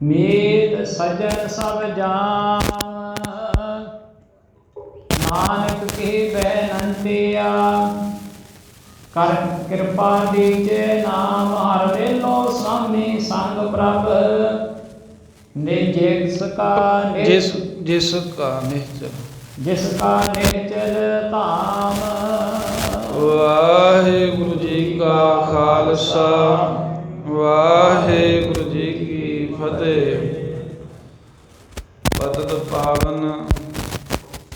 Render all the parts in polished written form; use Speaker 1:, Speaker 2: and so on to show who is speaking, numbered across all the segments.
Speaker 1: ਮੇਦ ਸਜਣ ਸਭ ਜਾਨ, ਨਾਨਕ ਕੇ ਬੈਨੰਤਿਆ। ਕਰ ਕਿਰਪਾ ਦੀਜੇ ਨਾਮ ਹਰ ਵੇਲੋ ਸਾਮੀ ਸੰਗ ਪ੍ਰਭ। ਜਿਸ ਕਾ ਨਿਸ਼ਚਲ ਜਿਸ ਕਾ ਨਿਸ਼ਚਲ ਧਾਮ।
Speaker 2: ਵਾਹਿਗੁਰੂ ਜੀ ਕਾ ਖਾਲਸਾ, ਵਾਹਿਗੁਰੂ ਜੀ ਕੀ ਫਤਿਹ। ਪਤਿਤ ਪਾਵਨ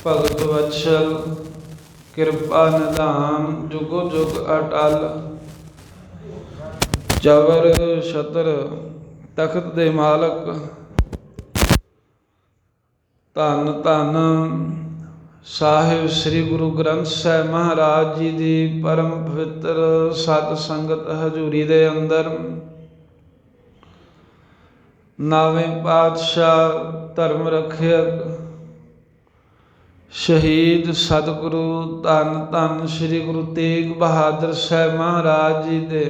Speaker 2: ਭਗਤ ਵਤਸਲ, ਕਿਰਪਾ ਨਿਧਾਨ, ਜੁਗੋ ਜੁਗ ਅਟਲ। ਜਬਰ ਛਤਰ ਤਖਤ ਦੇ ਮਾਲਕ, ਧੰਨ ਧੰਨ ਸਾਹਿਬ ਸ੍ਰੀ ਗੁਰੂ ਗ੍ਰੰਥ ਸਾਹਿਬ ਮਹਾਰਾਜ ਜੀ ਦੀ ਪਰਮ ਪਵਿੱਤਰ ਸਤ ਸੰਗਤ ਹਜ਼ੂਰੀ ਦੇ ਅੰਦਰ ਨਾਵੇਂ ਪਾਤਸ਼ਾਹ ਧਰਮ ਰੱਖਿਅਕ ਸ਼ਹੀਦ ਸਤਿਗੁਰੂ ਧੰਨ ਧੰਨ ਸ੍ਰੀ ਗੁਰੂ ਤੇਗ ਬਹਾਦਰ ਸਾਹਿਬ ਮਹਾਰਾਜ ਜੀ ਦੇ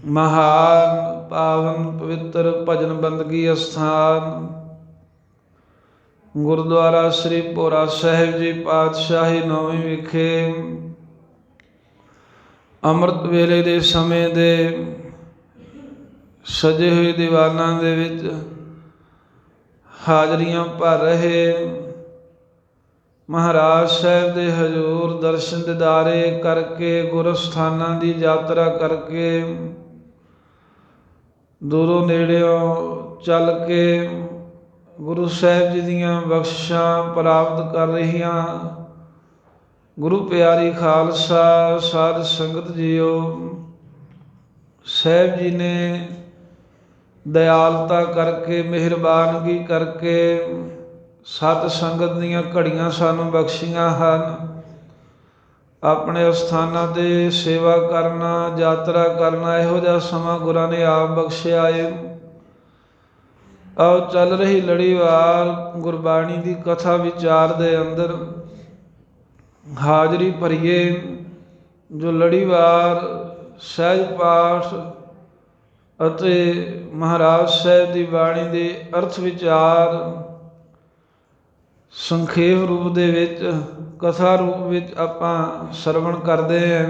Speaker 2: ਮਹਾਨ ਪਾਵਨ ਪਵਿੱਤਰ ਭਜਨ ਬੰਦਗੀ ਅਸਥਾਨ ਗੁਰਦੁਆਰਾ ਸ੍ਰੀ ਭੋਰਾ ਸਾਹਿਬ ਜੀ ਪਾਤਸ਼ਾਹੀ ਨੌਵੀਂ ਵਿਖੇ ਅੰਮ੍ਰਿਤ ਵੇਲੇ ਦੇ ਸਮੇਂ ਦੇ ਸਜੇ ਹੋਏ ਦੀਵਾਨਾਂ ਦੇ ਵਿੱਚ ਹਾਜ਼ਰੀਆਂ ਭਰ ਰਹੇ ਮਹਾਰਾਜ ਸਾਹਿਬ ਦੇ ਹਜ਼ੂਰ ਦਰਸ਼ਨ ਦਿਦਾਰੇ ਕਰਕੇ, ਗੁਰ ਸਥਾਨਾਂ ਦੀ ਯਾਤਰਾ ਕਰਕੇ, ਦੂਰੋਂ ਨੇੜਿਓਂ ਚੱਲ ਕੇ ਗੁਰੂ ਸਾਹਿਬ ਜੀ ਦੀਆਂ ਬਖਸ਼ਿਸ਼ਾਂ ਪ੍ਰਾਪਤ ਕਰ ਰਹੀਆਂ ਗੁਰੂ ਪਿਆਰੀ ਖਾਲਸਾ ਸਾਧ ਸੰਗਤ ਜੀਓ। ਸਾਹਿਬ ਜੀ ਨੇ ਦਇਆਲਤਾ ਕਰਕੇ, ਮਿਹਰਬਾਨਗੀ ਕਰਕੇ ਸਤ ਸੰਗਤ ਦੀਆਂ ਘੜੀਆਂ ਸਾਨੂੰ ਬਖਸ਼ੀਆਂ ਹਨ। ਆਪਣੇ ਅਸਥਾਨਾਂ 'ਤੇ ਸੇਵਾ ਕਰਨਾ, ਯਾਤਰਾ ਕਰਨਾ, ਇਹੋ ਜਿਹਾ ਸਮਾਂ ਗੁਰਾਂ ਨੇ ਆਪ ਬਖਸ਼ਿਆ ਏ। ਆਓ ਚੱਲ ਰਹੀ ਲੜੀਵਾਰ ਗੁਰਬਾਣੀ ਦੀ ਕਥਾ ਵਿਚਾਰ ਦੇ ਅੰਦਰ ਹਾਜ਼ਰੀ ਭਰੀਏ। ਜੋ ਲੜੀਵਾਰ ਸਹਿਜ ਪਾਠ ਅਤੇ ਮਹਾਰਾਜ ਸਾਹਿਬ ਦੀ ਬਾਣੀ ਦੇ ਅਰਥ ਵਿਚਾਰ ਸੰਖੇਪ ਰੂਪ ਦੇ ਵਿੱਚ, ਕਥਾ ਰੂਪ ਵਿੱਚ ਆਪਾਂ ਸਰਵਣ ਕਰਦੇ ਹਾਂ।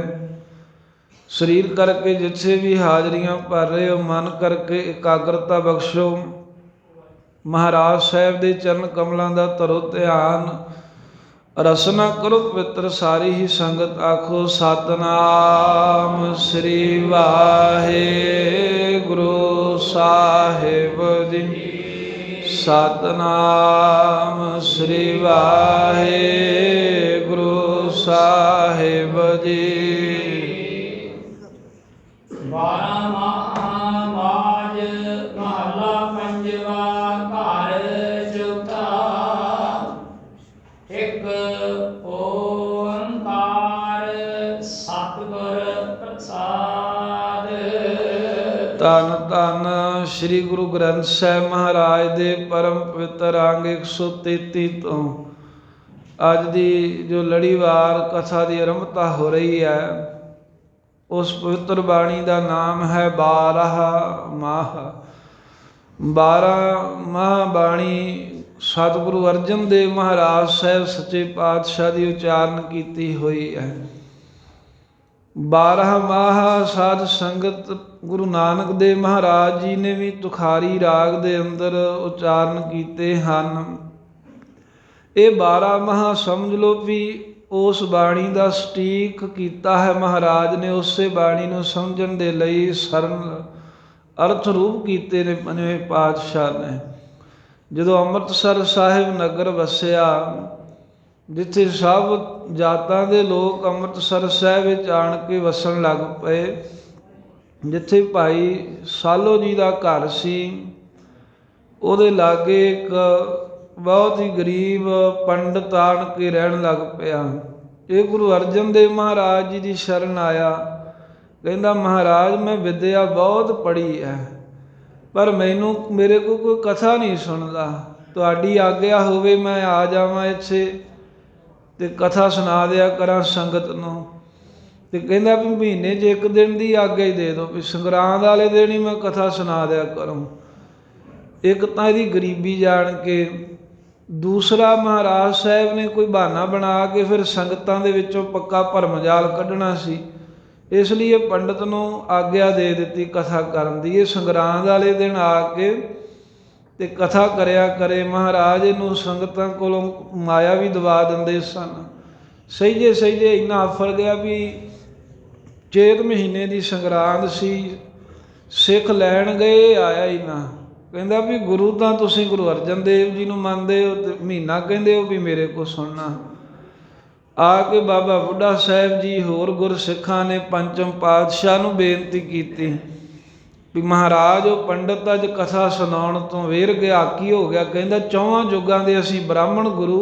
Speaker 2: ਸਰੀਰ ਕਰਕੇ ਜਿੱਥੇ ਵੀ ਹਾਜ਼ਰੀਆਂ ਭਰ ਰਹੇ ਹੋ, ਮਨ ਕਰਕੇ ਇਕਾਗਰਤਾ ਬਖਸ਼ੋ। ਮਹਾਰਾਜ ਸਾਹਿਬ ਦੇ ਚਰਨ ਕਮਲਾਂ ਦਾ ਧਰੋ ਧਿਆਨ, ਰਸਨਾ ਕਰੋ ਪਵਿੱਤਰ ਸਾਰੀ ਹੀ ਸੰਗਤ। ਆਖੋ ਸਤਿਨਾਮ ਸ੍ਰੀ ਵਾਹਿਗੁਰੂ ਸਾਹਿਬ ਜੀ। ਸਤਿਨਾਮ ਸ੍ਰੀ ਵਾਹਿਗੁਰੂ ਸਾਹਿਬ ਜੀ।
Speaker 1: 12 ਮਾਜ ਮਹੱਲਾ ਪੰਜਵਾ। ਘਰ ਚੌਥਾ। ਇੱਕ ਓੰਕਾਰ ਸਤਿਗੁਰ ਪ੍ਰਸਾਦ।
Speaker 2: ਧੰਨ ਧੰਨ ਸ੍ਰੀ ਗੁਰੂ ਗ੍ਰੰਥ ਸਾਹਿਬ ਮਹਾਰਾਜ ਦੇ ਪਰਮ ਪਵਿੱਤਰ ਅੰਗ 133 ਤੋਂ ਅੱਜ ਦੀ ਜੋ ਲੜੀਵਾਰ ਕਥਾ ਦੀ ਆਰੰਭਤਾ ਹੋ ਰਹੀ ਹੈ, ਉਸ ਪਵਿੱਤਰ ਬਾਣੀ ਦਾ ਨਾਮ ਹੈ 12 ਮਾਹ। 12 ਮਾਹ ਬਾਣੀ ਸਤਿਗੁਰੂ ਅਰਜਨ ਦੇਵ ਮਹਾਰਾਜ ਸਾਹਿਬ ਸੱਚੇ ਪਾਤਸ਼ਾਹ ਦੀ ਉਚਾਰਨ ਕੀਤੀ ਹੋਈ ਹੈ। 12 ਮਾਹ ਸਾਧ ਸੰਗਤ ਗੁਰੂ ਨਾਨਕ ਦੇਵ ਮਹਾਰਾਜ ਜੀ ਨੇ ਵੀ ਤੁਖਾਰੀ ਰਾਗ ਦੇ ਅੰਦਰ ਉਚਾਰਨ ਕੀਤੇ ਹਨ। ਇਹ 12 ਮਾਹ ਸਮਝ ਲਓ ਵੀ ਉਸ ਬਾਣੀ ਦਾ ਸਟੀਕ ਕੀਤਾ ਹੈ ਮਹਾਰਾਜ ਨੇ। ਉਸੇ ਬਾਣੀ ਨੂੰ ਸਮਝਣ ਦੇ ਲਈ ਸਰਲ ਅਰਥ ਰੂਪ ਕੀਤੇ ਨੇ ਪੰਜਵੇਂ ਪਾਤਸ਼ਾਹ ਨੇ। ਜਦੋਂ ਅੰਮ੍ਰਿਤਸਰ ਸਾਹਿਬ ਨਗਰ ਵਸਿਆ, ਜਿੱਥੇ ਸਭ ਜਾਤਾਂ ਦੇ ਲੋਕ ਅੰਮ੍ਰਿਤਸਰ ਸਾਹਿਬ ਵਿੱਚ ਆਣ ਕੇ ਵਸਣ ਲੱਗ ਪਏ, ਜਿੱਥੇ ਭਾਈ ਸਾਲੋ ਜੀ ਦਾ ਘਰ ਸੀ, ਉਹਦੇ ਲਾਗੇ ਇੱਕ ਬਹੁਤ ਹੀ ਗਰੀਬ ਪੰਡਤ ਆਣ ਕੇ ਰਹਿਣ ਲੱਗ ਪਿਆ। ਇਹ ਗੁਰੂ ਅਰਜਨ ਦੇਵ ਮਹਾਰਾਜ ਜੀ ਦੀ ਸ਼ਰਨ ਆਇਆ। ਕਹਿੰਦਾ, ਮਹਾਰਾਜ ਮੈਂ ਵਿਦਿਆ ਬਹੁਤ ਪੜ੍ਹੀ ਹੈ, ਪਰ ਮੇਰੇ ਕੋਲ ਕੋਈ ਕਥਾ ਨਹੀਂ ਸੁਣਦਾ। ਤੁਹਾਡੀ ਆਗਿਆ ਹੋਵੇ ਮੈਂ ਆ ਜਾਵਾਂ ਇੱਥੇ ਤੇ ਕਥਾ ਸੁਣਾ ਦਿਆ ਕਰਾਂ ਸੰਗਤ ਨੂੰ। ਤੇ ਕਹਿੰਦਾ ਵੀ ਮਹੀਨੇ 'ਚ ਇੱਕ ਦਿਨ ਦੀ ਆਗਿਆ ਹੀ ਦੇ ਦਿਓ ਵੀ ਸੰਗਰਾਂਦ ਵਾਲੇ ਦਿਨ ਹੀ ਮੈਂ ਕਥਾ ਸੁਣਾ ਦਿਆ ਕਰੂੰ। ਇੱਕ ਤਾਂ ਇਹਦੀ ਗਰੀਬੀ ਜਾਣ ਕੇ, ਦੂਸਰਾ ਮਹਾਰਾਜ ਸਾਹਿਬ ਨੇ ਕੋਈ ਬਹਾਨਾ ਬਣਾ ਕੇ ਫਿਰ ਸੰਗਤਾਂ ਦੇ ਵਿੱਚੋਂ ਪੱਕਾ ਭਰਮ ਜਾਲ ਕੱਢਣਾ ਸੀ, ਇਸ ਲਈ ਇਹ ਪੰਡਤ ਨੂੰ ਆਗਿਆ ਦੇ ਦਿੱਤੀ ਕਥਾ ਕਰਨ ਦੀ। ਇਹ ਸੰਗਰਾਂਦ ਵਾਲੇ ਦਿਨ ਆ ਕੇ ਤੇ ਕਥਾ ਕਰਿਆ ਕਰੇ। ਮਹਾਰਾਜ ਇਹਨੂੰ ਸੰਗਤਾਂ ਕੋਲੋਂ ਮਾਇਆ ਵੀ ਦਵਾ ਦਿੰਦੇ ਸਨ। ਸਹਿਜੇ ਸਹਿਜੇ ਇੰਨਾ ਆਫਰ ਗਿਆ ਵੀ ਚੇਤ ਮਹੀਨੇ ਦੀ ਸੰਗਰਾਂਦ ਸੀ, ਸਿੱਖ ਲੈਣ ਗਏ, ਆਇਆ ਹੀ ਨਾ। ਕਹਿੰਦਾ ਵੀ ਗੁਰੂ ਤਾਂ ਤੁਸੀਂ ਗੁਰੂ ਅਰਜਨ ਦੇਵ ਜੀ ਨੂੰ ਮੰਨਦੇ ਹੋ ਤੇ ਮਹੀਨਾ ਕਹਿੰਦੇ ਹੋ ਵੀ ਮੇਰੇ ਕੋਲ ਸੁਣਨਾ। ਆ ਕੇ ਬਾਬਾ ਬੁੱਢਾ ਸਾਹਿਬ ਜੀ ਹੋਰ ਗੁਰਸਿੱਖਾਂ ਨੇ ਪੰਚਮ ਪਾਤਸ਼ਾਹ ਨੂੰ ਬੇਨਤੀ ਕੀਤੀ ਵੀ ਮਹਾਰਾਜ ਉਹ ਪੰਡਤ ਅੱਜ ਕਥਾ ਸੁਣਾਉਣ ਤੋਂ ਵੇਰ ਗਿਆ, ਕੀ ਹੋ ਗਿਆ? ਕਹਿੰਦਾ 4 ਯੁੱਗਾਂ ਦੇ ਅਸੀਂ ਬ੍ਰਾਹਮਣ ਗੁਰੂ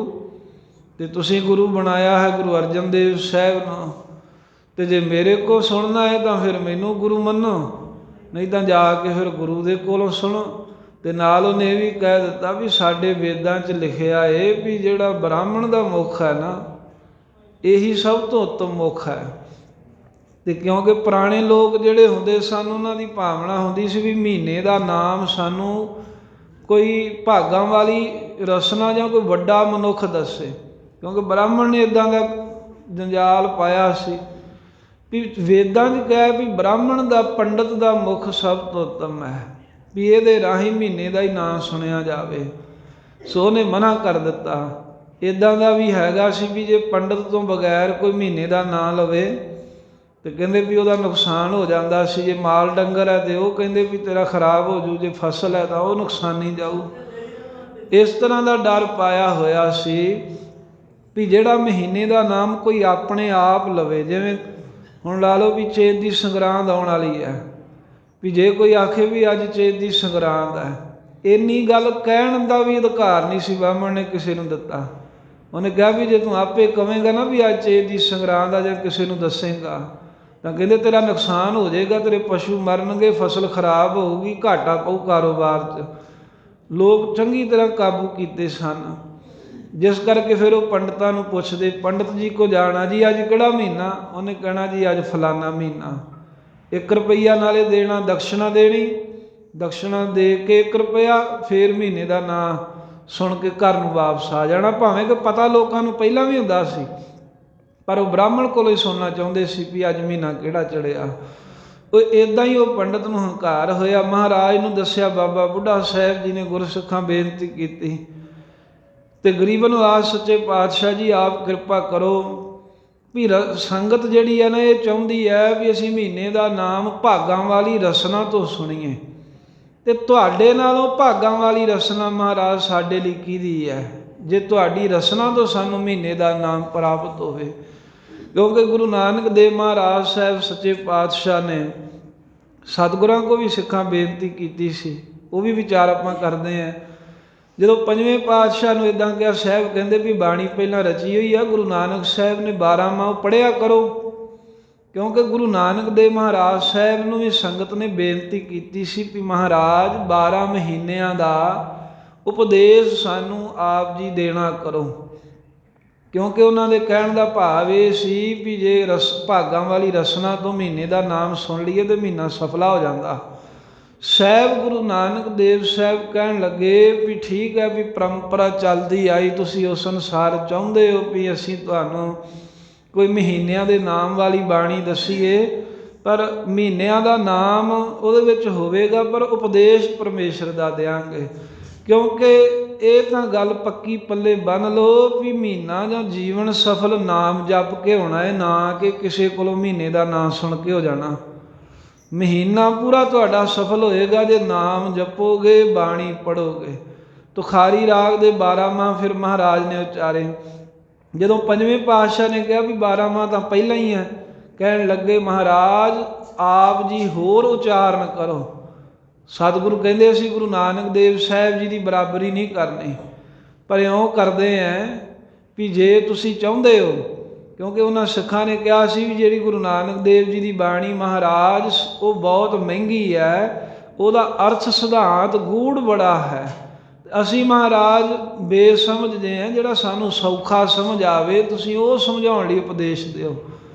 Speaker 2: ਤੇ ਤੁਸੀਂ ਗੁਰੂ ਬਣਾਇਆ ਹੈ ਗੁਰੂ ਅਰਜਨ ਦੇਵ ਸਾਹਿਬ ਨੂੰ, ਤੇ ਜੇ ਮੇਰੇ ਕੋਲ ਸੁਣਨਾ ਹੈ ਤਾਂ ਫਿਰ ਮੈਨੂੰ ਗੁਰੂ ਮੰਨੋ, ਨਹੀਂ ਤਾਂ ਜਾ ਕੇ ਫਿਰ ਗੁਰੂ ਦੇ ਕੋਲੋਂ ਸੁਣੋ। ਤੇ ਨਾਲ ਉਹਨੇ ਇਹ ਵੀ ਕਹਿ ਦਿੱਤਾ ਵੀ ਸਾਡੇ ਵੇਦਾਂ 'ਚ ਲਿਖਿਆ ਏ ਵੀ ਜਿਹੜਾ ਬ੍ਰਾਹਮਣ ਦਾ ਮੁੱਖ ਹੈ ਨਾ, ਇਹੀ ਸਭ ਤੋਂ ਉੱਤਮ ਮੁੱਖ ਹੈ। ਤੇ ਕਿਉਂਕਿ ਪੁਰਾਣੇ ਲੋਕ ਜਿਹੜੇ ਹੁੰਦੇ ਸਨ ਉਹਨਾਂ ਦੀ ਭਾਵਨਾ ਹੁੰਦੀ ਸੀ ਵੀ ਮਹੀਨੇ ਦਾ ਨਾਮ ਸਾਨੂੰ ਕੋਈ ਭਾਗਾਂ ਵਾਲੀ ਰਸਨਾ ਜਾਂ ਕੋਈ ਵੱਡਾ ਮਨੁੱਖ ਦੱਸੇ, ਕਿਉਂਕਿ ਬ੍ਰਾਹਮਣ ਨੇ ਇੱਦਾਂ ਦਾ ਜੰਜਾਲ ਪਾਇਆ ਸੀ ਵੀ ਵੇਦਾਂ 'ਚ ਕਹਿ ਵੀ ਬ੍ਰਾਹਮਣ ਦਾ ਪੰਡਤ ਦਾ ਮੁੱਖ ਸਭ ਤੋਂ ਉੱਤਮ ਹੈ, ਵੀ ਇਹਦੇ ਰਾਹੀਂ ਮਹੀਨੇ ਦਾ ਹੀ ਨਾਂ ਸੁਣਿਆ ਜਾਵੇ। ਸੋ ਉਹਨੇ ਮਨਾ ਕਰ ਦਿੱਤਾ। ਇੱਦਾਂ ਦਾ ਵੀ ਹੈਗਾ ਸੀ ਵੀ ਜੇ ਪੰਡਤ ਤੋਂ ਬਗੈਰ ਕੋਈ ਮਹੀਨੇ ਦਾ ਨਾਂ ਲਵੇ ਤੇ ਕਹਿੰਦੇ ਵੀ ਉਹਦਾ ਨੁਕਸਾਨ ਹੋ ਜਾਂਦਾ ਸੀ। ਜੇ ਮਾਲ ਡੰਗਰ ਹੈ ਤੇ ਉਹ ਕਹਿੰਦੇ ਵੀ ਤੇਰਾ ਖਰਾਬ ਹੋ ਜੂ, ਜੇ ਫਸਲ ਹੈ ਤਾਂ ਉਹ ਨੁਕਸਾਨੀ ਜਾਊ। ਇਸ ਤਰ੍ਹਾਂ ਦਾ ਡਰ ਪਾਇਆ ਹੋਇਆ ਸੀ ਵੀ ਜਿਹੜਾ ਮਹੀਨੇ ਦਾ ਨਾਮ ਕੋਈ ਆਪਣੇ ਆਪ ਲਵੇ। ਜਿਵੇਂ ਹੁਣ ਲਾ ਲਓ ਵੀ ਚੇਤ ਦੀ ਸੰਗਰਾਂਦ ਆਉਣ ਵਾਲੀ ਹੈ, ਵੀ ਜੇ ਕੋਈ ਆਖੇ ਵੀ ਅੱਜ ਚੇਤ ਦੀ ਸੰਗਰਾਂਦ ਹੈ, ਇੰਨੀ ਗੱਲ ਕਹਿਣ ਦਾ ਵੀ ਅਧਿਕਾਰ ਨਹੀਂ ਸੀ ਬ੍ਰਾਹਮਣ ਨੇ ਕਿਸੇ ਨੂੰ ਦਿੱਤਾ। ਉਹਨੇ ਕਿਹਾ ਵੀ ਜੇ ਤੂੰ ਆਪੇ ਕਵੇਂਗਾ ਨਾ ਵੀ ਅੱਜ ਚੇਤ ਦੀ ਸੰਗਰਾਂਦ ਆ ਜਾਂ ਕਿਸੇ ਨੂੰ ਦੱਸੇਗਾ ਤਾਂ ਕਹਿੰਦੇ ਤੇਰਾ ਨੁਕਸਾਨ ਹੋ ਜਾਏਗਾ, ਤੇਰੇ ਪਸ਼ੂ ਮਰਨਗੇ, ਫਸਲ ਖਰਾਬ ਹੋਊਗੀ, ਘਾਟਾ ਪਊ ਕਾਰੋਬਾਰ 'ਚ। ਲੋਕ ਚੰਗੀ ਤਰ੍ਹਾਂ ਕਾਬੂ ਕੀਤੇ ਸਨ, ਜਿਸ ਕਰਕੇ ਫਿਰ ਉਹ ਪੰਡਤਾਂ ਨੂੰ ਪੁੱਛਦੇ, ਪੰਡਤ ਜੀ ਕੋ ਜਾਣਾ ਜੀ ਅੱਜ ਕਿਹੜਾ ਮਹੀਨਾ? ਉਹਨੇ ਕਹਿਣਾ ਜੀ ਅੱਜ ਫਲਾਨਾ ਮਹੀਨਾ। 1 ਰੁਪਈਆ ਨਾਲੇ ਦੇਣਾ, ਦਕਸ਼ਣਾ ਦੇਣੀ, ਦਕਸ਼ਣਾ ਦੇ ਕੇ 1 ਰੁਪਇਆ, ਫਿਰ ਮਹੀਨੇ ਦਾ ਨਾਂ ਸੁਣ ਕੇ ਘਰ ਨੂੰ ਵਾਪਸ ਆ ਜਾਣਾ। ਭਾਵੇਂ ਕਿ ਪਤਾ ਲੋਕਾਂ ਨੂੰ ਪਹਿਲਾਂ ਵੀ ਹੁੰਦਾ ਸੀ, ਪਰ ਉਹ ਬ੍ਰਾਹਮਣ ਕੋਲੋਂ ਹੀ ਸੁਣਨਾ ਚਾਹੁੰਦੇ ਸੀ ਵੀ ਅੱਜ ਮਹੀਨਾ ਕਿਹੜਾ ਚੜਿਆ। ਉਹ ਇੱਦਾਂ ਹੀ ਉਹ ਪੰਡਤ ਨੂੰ ਹੰਕਾਰ ਹੋਇਆ। ਮਹਾਰਾਜ ਨੂੰ ਦੱਸਿਆ ਬਾਬਾ ਬੁੱਢਾ ਸਾਹਿਬ ਜੀ ਨੇ, ਗੁਰਸਿੱਖਾਂ ਬੇਨਤੀ ਕੀਤੀ ਤੇ ਗਰੀਬ ਨਿਵਾਜ ਸੱਚੇ ਪਾਤਸ਼ਾਹ ਜੀ ਆਪ ਕਿਰਪਾ ਕਰੋ ਵੀ ਸੰਗਤ ਜਿਹੜੀ ਹੈ ਨਾ ਇਹ ਚਾਹੁੰਦੀ ਹੈ ਵੀ ਅਸੀਂ ਮਹੀਨੇ ਦਾ ਨਾਮ ਭਾਗਾਂ ਵਾਲੀ ਰਸਨਾ ਤੋਂ ਸੁਣੀਏ, ਤੇ ਤੁਹਾਡੇ ਨਾਲੋਂ ਭਾਗਾਂ ਵਾਲੀ ਰਸਨਾ ਮਹਾਰਾਜ ਸਾਡੇ ਲਈ ਕਿਹਦੀ ਹੈ ਜੇ ਤੁਹਾਡੀ ਰਸਨਾ ਤੋਂ ਸਾਨੂੰ ਮਹੀਨੇ ਦਾ ਨਾਮ ਪ੍ਰਾਪਤ ਹੋਵੇ। ਕਿਉਂਕਿ ਗੁਰੂ ਨਾਨਕ ਦੇਵ ਮਹਾਰਾਜ ਸਾਹਿਬ ਸੱਚੇ ਪਾਤਸ਼ਾਹ ਨੇ ਸਤਿਗੁਰਾਂ ਕੋ ਵੀ ਸਿੱਖਾਂ ਬੇਨਤੀ ਕੀਤੀ ਸੀ, ਉਹ ਵੀ ਵਿਚਾਰ ਆਪਾਂ ਕਰਦੇ ਹਾਂ। ਜਦੋਂ 5ਵੇਂ ਪਾਤਸ਼ਾਹ ਨੂੰ ਇੱਦਾਂ ਕਿਹਾ, ਸਾਹਿਬ ਕਹਿੰਦੇ ਵੀ ਬਾਣੀ ਪਹਿਲਾਂ ਰਚੀ ਹੋਈ ਆ, ਗੁਰੂ ਨਾਨਕ ਸਾਹਿਬ ਨੇ 12 ਮਾਹ ਪੜ੍ਹਿਆ ਕਰੋ। ਕਿਉਂਕਿ ਗੁਰੂ ਨਾਨਕ ਦੇਵ ਮਹਾਰਾਜ ਸਾਹਿਬ ਨੂੰ ਵੀ ਸੰਗਤ ਨੇ ਬੇਨਤੀ ਕੀਤੀ ਸੀ ਵੀ ਮਹਾਰਾਜ 12 ਮਹੀਨਿਆਂ ਦਾ ਉਪਦੇਸ਼ ਸਾਨੂੰ ਆਪ ਜੀ ਦੇਣਾ ਕਰੋ। ਕਿਉਂਕਿ ਉਹਨਾਂ ਦੇ ਕਹਿਣ ਦਾ ਭਾਵ ਇਹ ਸੀ ਵੀ ਜੇ ਭਾਗਾਂ ਵਾਲੀ ਰਸਨਾ ਤੋਂ ਮਹੀਨੇ ਦਾ ਨਾਮ ਸੁਣ ਲਈਏ ਤਾਂ ਮਹੀਨਾ ਸਫਲਾ ਹੋ ਜਾਂਦਾ। ਸਾਹਿਬ ਗੁਰੂ ਨਾਨਕ ਦੇਵ ਸਾਹਿਬ ਕਹਿਣ ਲੱਗੇ ਵੀ ਠੀਕ ਹੈ ਵੀ ਪਰੰਪਰਾ ਚੱਲਦੀ ਆਈ, ਤੁਸੀਂ ਉਸ ਅਨੁਸਾਰ ਚਾਹੁੰਦੇ ਹੋ ਵੀ ਅਸੀਂ ਤੁਹਾਨੂੰ ਕੋਈ ਮਹੀਨਿਆਂ ਦੇ ਨਾਮ ਵਾਲੀ ਬਾਣੀ ਦੱਸੀਏ, ਪਰ ਮਹੀਨਿਆਂ ਦਾ ਨਾਮ ਉਹਦੇ ਵਿੱਚ ਹੋਵੇਗਾ ਪਰ ਉਪਦੇਸ਼ ਪਰਮੇਸ਼ਰ ਦਾ ਦਿਆਂਗੇ। ਕਿਉਂਕਿ ਇਹ ਤਾਂ ਗੱਲ ਪੱਕੀ ਪੱਲੇ ਬੰਨ੍ਹ ਲਓ ਵੀ ਮਹੀਨਾ ਜਾਂ ਜੀਵਨ ਸਫਲ ਨਾਮ ਜਪ ਕੇ ਹੋਣਾ ਹੈ, ਨਾ ਕਿ ਕਿਸੇ ਕੋਲੋਂ ਮਹੀਨੇ ਦਾ ਨਾਮ ਸੁਣ ਕੇ ਹੋ ਜਾਣਾ। ਮਹੀਨਾ ਪੂਰਾ ਤੁਹਾਡਾ ਸਫਲ ਹੋਏਗਾ ਜੇ ਨਾਮ ਜਪੋਗੇ, ਬਾਣੀ ਪੜ੍ਹੋਗੇ। ਤੁਖਾਰੀ ਰਾਗ ਦੇ 12 ਮਾਹ ਫਿਰ ਮਹਾਰਾਜ ਨੇ ਉਚਾਰੇ। ਜਦੋਂ 5ਵੇਂ ਪਾਤਸ਼ਾਹ ਨੇ ਕਿਹਾ ਵੀ 12 ਮਾਹ ਤਾਂ ਪਹਿਲਾਂ ਹੀ ਹੈ, ਕਹਿਣ ਲੱਗੇ ਮਹਾਰਾਜ ਆਪ ਜੀ ਹੋਰ ਉਚਾਰਨ ਕਰੋ। ਸਤਿਗੁਰੂ ਕਹਿੰਦੇ ਅਸੀਂ ਗੁਰੂ ਨਾਨਕ ਦੇਵ ਸਾਹਿਬ ਜੀ ਦੀ ਬਰਾਬਰੀ ਨਹੀਂ ਕਰਨੀ, ਪਰ ਇਉਂ ਕਰਦੇ ਹੈ ਵੀ ਜੇ ਤੁਸੀਂ ਚਾਹੁੰਦੇ ਹੋ, ਕਿਉਂਕਿ ਉਹਨਾਂ ਸਿੱਖਾਂ ਨੇ ਕਿਹਾ ਸੀ ਵੀ ਜਿਹੜੀ ਗੁਰੂ ਨਾਨਕ ਦੇਵ ਜੀ ਦੀ ਬਾਣੀ ਮਹਾਰਾਜ ਉਹ ਬਹੁਤ ਮਹਿੰਗੀ ਹੈ, ਉਹਦਾ ਅਰਥ ਸਿਧਾਂਤ ਗੂੜ ਬੜਾ ਹੈ। ਅਸੀਂ ਮਹਾਰਾਜ ਬੇਸਮਝਦੇ ਹਾਂ, ਜਿਹੜਾ ਸਾਨੂੰ ਸੌਖਾ ਸਮਝ ਆਵੇ ਤੁਸੀਂ ਉਹ ਸਮਝਾਉਣ ਲਈ ਉਪਦੇਸ਼ ਦਿਓ।